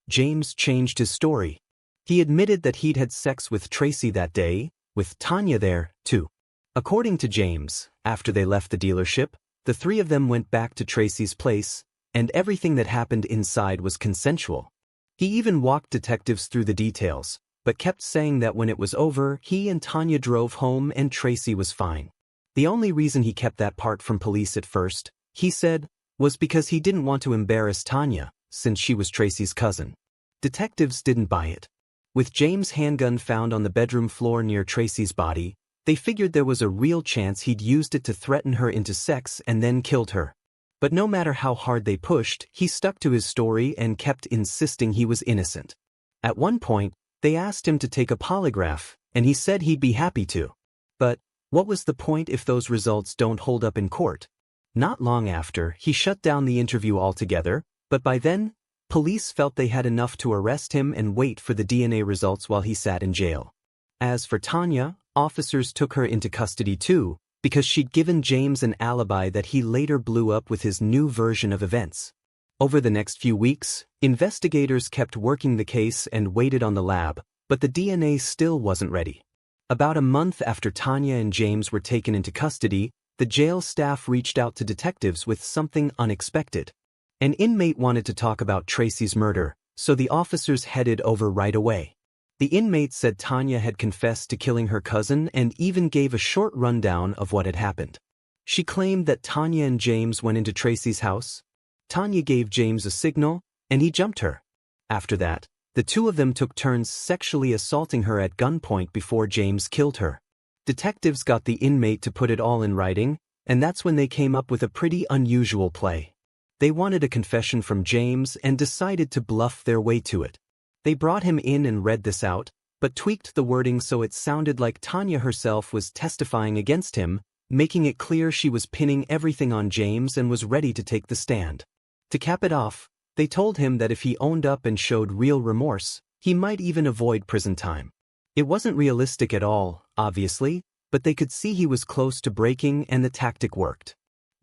James changed his story. He admitted that he'd had sex with Tracy that day, with Tanya there, too. According to James, after they left the dealership, the three of them went back to Tracy's place, and everything that happened inside was consensual. He even walked detectives through the details, but kept saying that when it was over, he and Tanya drove home and Tracy was fine. The only reason he kept that part from police at first, he said, was because he didn't want to embarrass Tanya, since she was Tracy's cousin. Detectives didn't buy it. With James' handgun found on the bedroom floor near Tracy's body, they figured there was a real chance he'd used it to threaten her into sex and then killed her. But no matter how hard they pushed, he stuck to his story and kept insisting he was innocent. At one point, they asked him to take a polygraph, and he said he'd be happy to. But what was the point if those results don't hold up in court? Not long after, he shut down the interview altogether, but by then, police felt they had enough to arrest him and wait for the DNA results while he sat in jail. As for Tanya, officers took her into custody too, because she'd given James an alibi that he later blew up with his new version of events. Over the next few weeks, investigators kept working the case and waited on the lab, but the DNA still wasn't ready. About a month after Tanya and James were taken into custody, the jail staff reached out to detectives with something unexpected. An inmate wanted to talk about Tracy's murder, so the officers headed over right away. The inmate said Tanya had confessed to killing her cousin and even gave a short rundown of what had happened. She claimed that Tanya and James went into Tracy's house. Tanya gave James a signal, and he jumped her. After that, the two of them took turns sexually assaulting her at gunpoint before James killed her. Detectives got the inmate to put it all in writing, And that's when they came up with a pretty unusual play. They wanted a confession from James and decided to bluff their way to it. They brought him in and read this out, but tweaked the wording so it sounded like Tanya herself was testifying against him, making it clear she was pinning everything on James and was ready to take the stand. To cap it off, they told him that if he owned up and showed real remorse, he might even avoid prison time. It wasn't realistic at all, obviously, but they could see he was close to breaking and the tactic worked.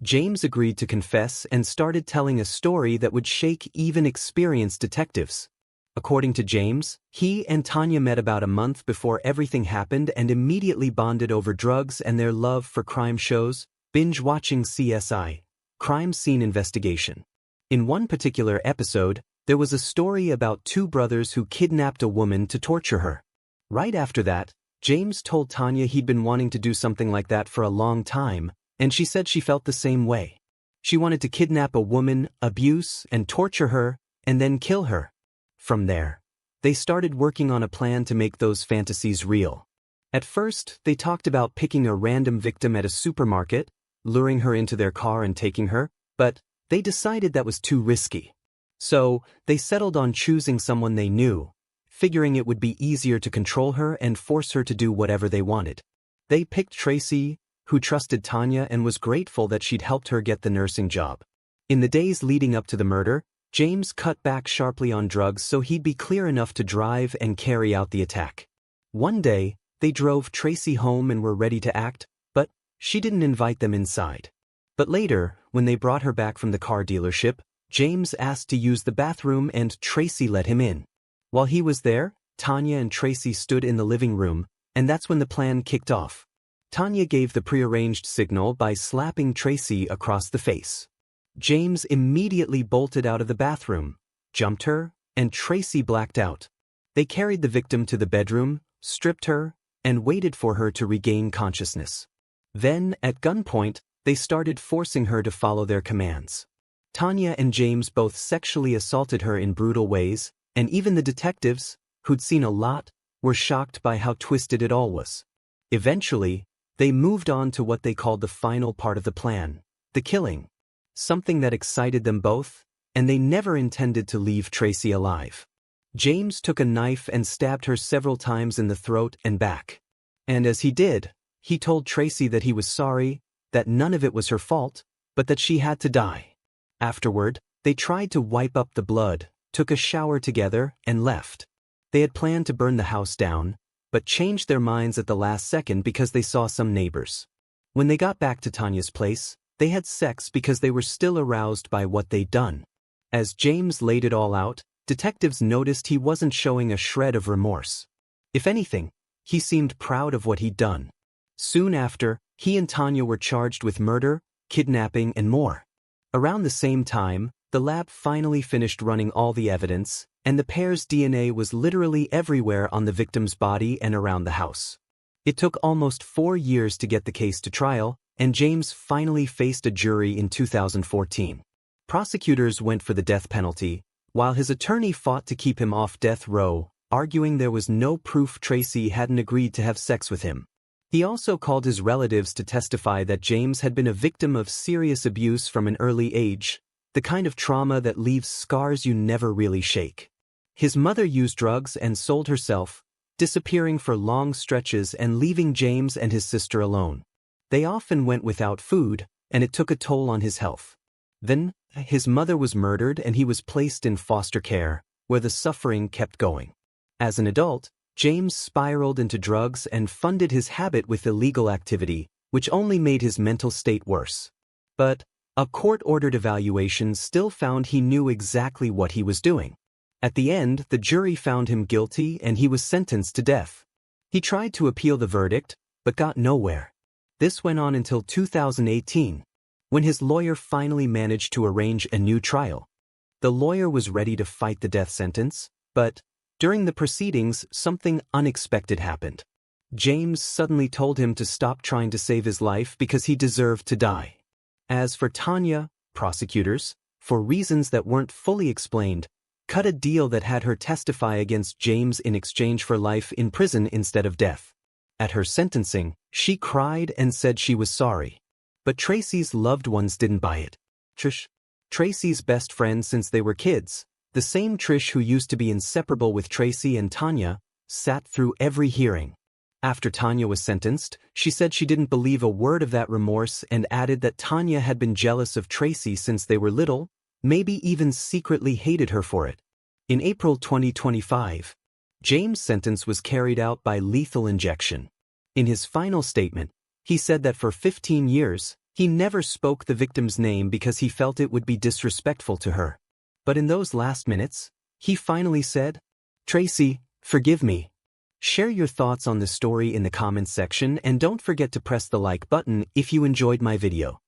James agreed to confess and started telling a story that would shake even experienced detectives. According to James, he and Tanya met about a month before everything happened and immediately bonded over drugs and their love for crime shows, binge-watching CSI, crime scene investigation. In one particular episode, there was a story about two brothers who kidnapped a woman to torture her. Right after that, James told Tanya he'd been wanting to do something like that for a long time, and she said she felt the same way. She wanted to kidnap a woman, abuse and torture her, and then kill her. From there, they started working on a plan to make those fantasies real. At first, they talked about picking a random victim at a supermarket, luring her into their car and taking her, but they decided that was too risky. So, they settled on choosing someone they knew, figuring it would be easier to control her and force her to do whatever they wanted. They picked Tracy, who trusted Tanya and was grateful that she'd helped her get the nursing job. In the days leading up to the murder, James cut back sharply on drugs so he'd be clear enough to drive and carry out the attack. One day, they drove Tracy home and were ready to act, but she didn't invite them inside. But later, when they brought her back from the car dealership, James asked to use the bathroom and Tracy let him in. While he was there, Tanya and Tracy stood in the living room, and that's when the plan kicked off. Tanya gave the prearranged signal by slapping Tracy across the face. James immediately bolted out of the bathroom, jumped her, and Tracy blacked out. They carried the victim to the bedroom, stripped her, and waited for her to regain consciousness. Then, at gunpoint, they started forcing her to follow their commands. Tanya and James both sexually assaulted her in brutal ways, and even the detectives, who'd seen a lot, were shocked by how twisted it all was. Eventually, they moved on to what they called the final part of the plan, the killing. Something that excited them both, and they never intended to leave Tracy alive. James took a knife and stabbed her several times in the throat and back. And as he did, he told Tracy that he was sorry, that none of it was her fault, but that she had to die. Afterward, they tried to wipe up the blood, took a shower together, and left. They had planned to burn the house down, but changed their minds at the last second because they saw some neighbors. When they got back to Tanya's place, they had sex because they were still aroused by what they'd done. As James laid it all out, detectives noticed he wasn't showing a shred of remorse. If anything, he seemed proud of what he'd done. Soon after, he and Tanya were charged with murder, kidnapping, and more. Around the same time, the lab finally finished running all the evidence, and the pair's DNA was literally everywhere on the victim's body and around the house. It took almost 4 years to get the case to trial, and James finally faced a jury in 2014. Prosecutors went for the death penalty, while his attorney fought to keep him off death row, arguing there was no proof Tracy hadn't agreed to have sex with him. He also called his relatives to testify that James had been a victim of serious abuse from an early age, the kind of trauma that leaves scars you never really shake. His mother used drugs and sold herself, disappearing for long stretches and leaving James and his sister alone. They often went without food, and it took a toll on his health. Then, his mother was murdered and he was placed in foster care, where the suffering kept going. As an adult, James spiraled into drugs and funded his habit with illegal activity, which only made his mental state worse. But a court-ordered evaluation still found he knew exactly what he was doing. At the end, the jury found him guilty and he was sentenced to death. He tried to appeal the verdict, but got nowhere. This went on until 2018, when his lawyer finally managed to arrange a new trial. The lawyer was ready to fight the death sentence, but during the proceedings, something unexpected happened. James suddenly told him to stop trying to save his life because he deserved to die. As for Tanya, prosecutors, for reasons that weren't fully explained, cut a deal that had her testify against James in exchange for life in prison instead of death. At her sentencing, she cried and said she was sorry. But Tracy's loved ones didn't buy it. Trish, Tracy's best friend since they were kids, the same Trish who used to be inseparable with Tracy and Tanya, sat through every hearing. After Tanya was sentenced, she said she didn't believe a word of that remorse and added that Tanya had been jealous of Tracy since they were little, maybe even secretly hated her for it. In April 2025, James' sentence was carried out by lethal injection. In his final statement, he said that for 15 years, he never spoke the victim's name because he felt it would be disrespectful to her. But in those last minutes, he finally said, "Tracy, forgive me." Share your thoughts on this story in the comments section and don't forget to press the like button if you enjoyed my video.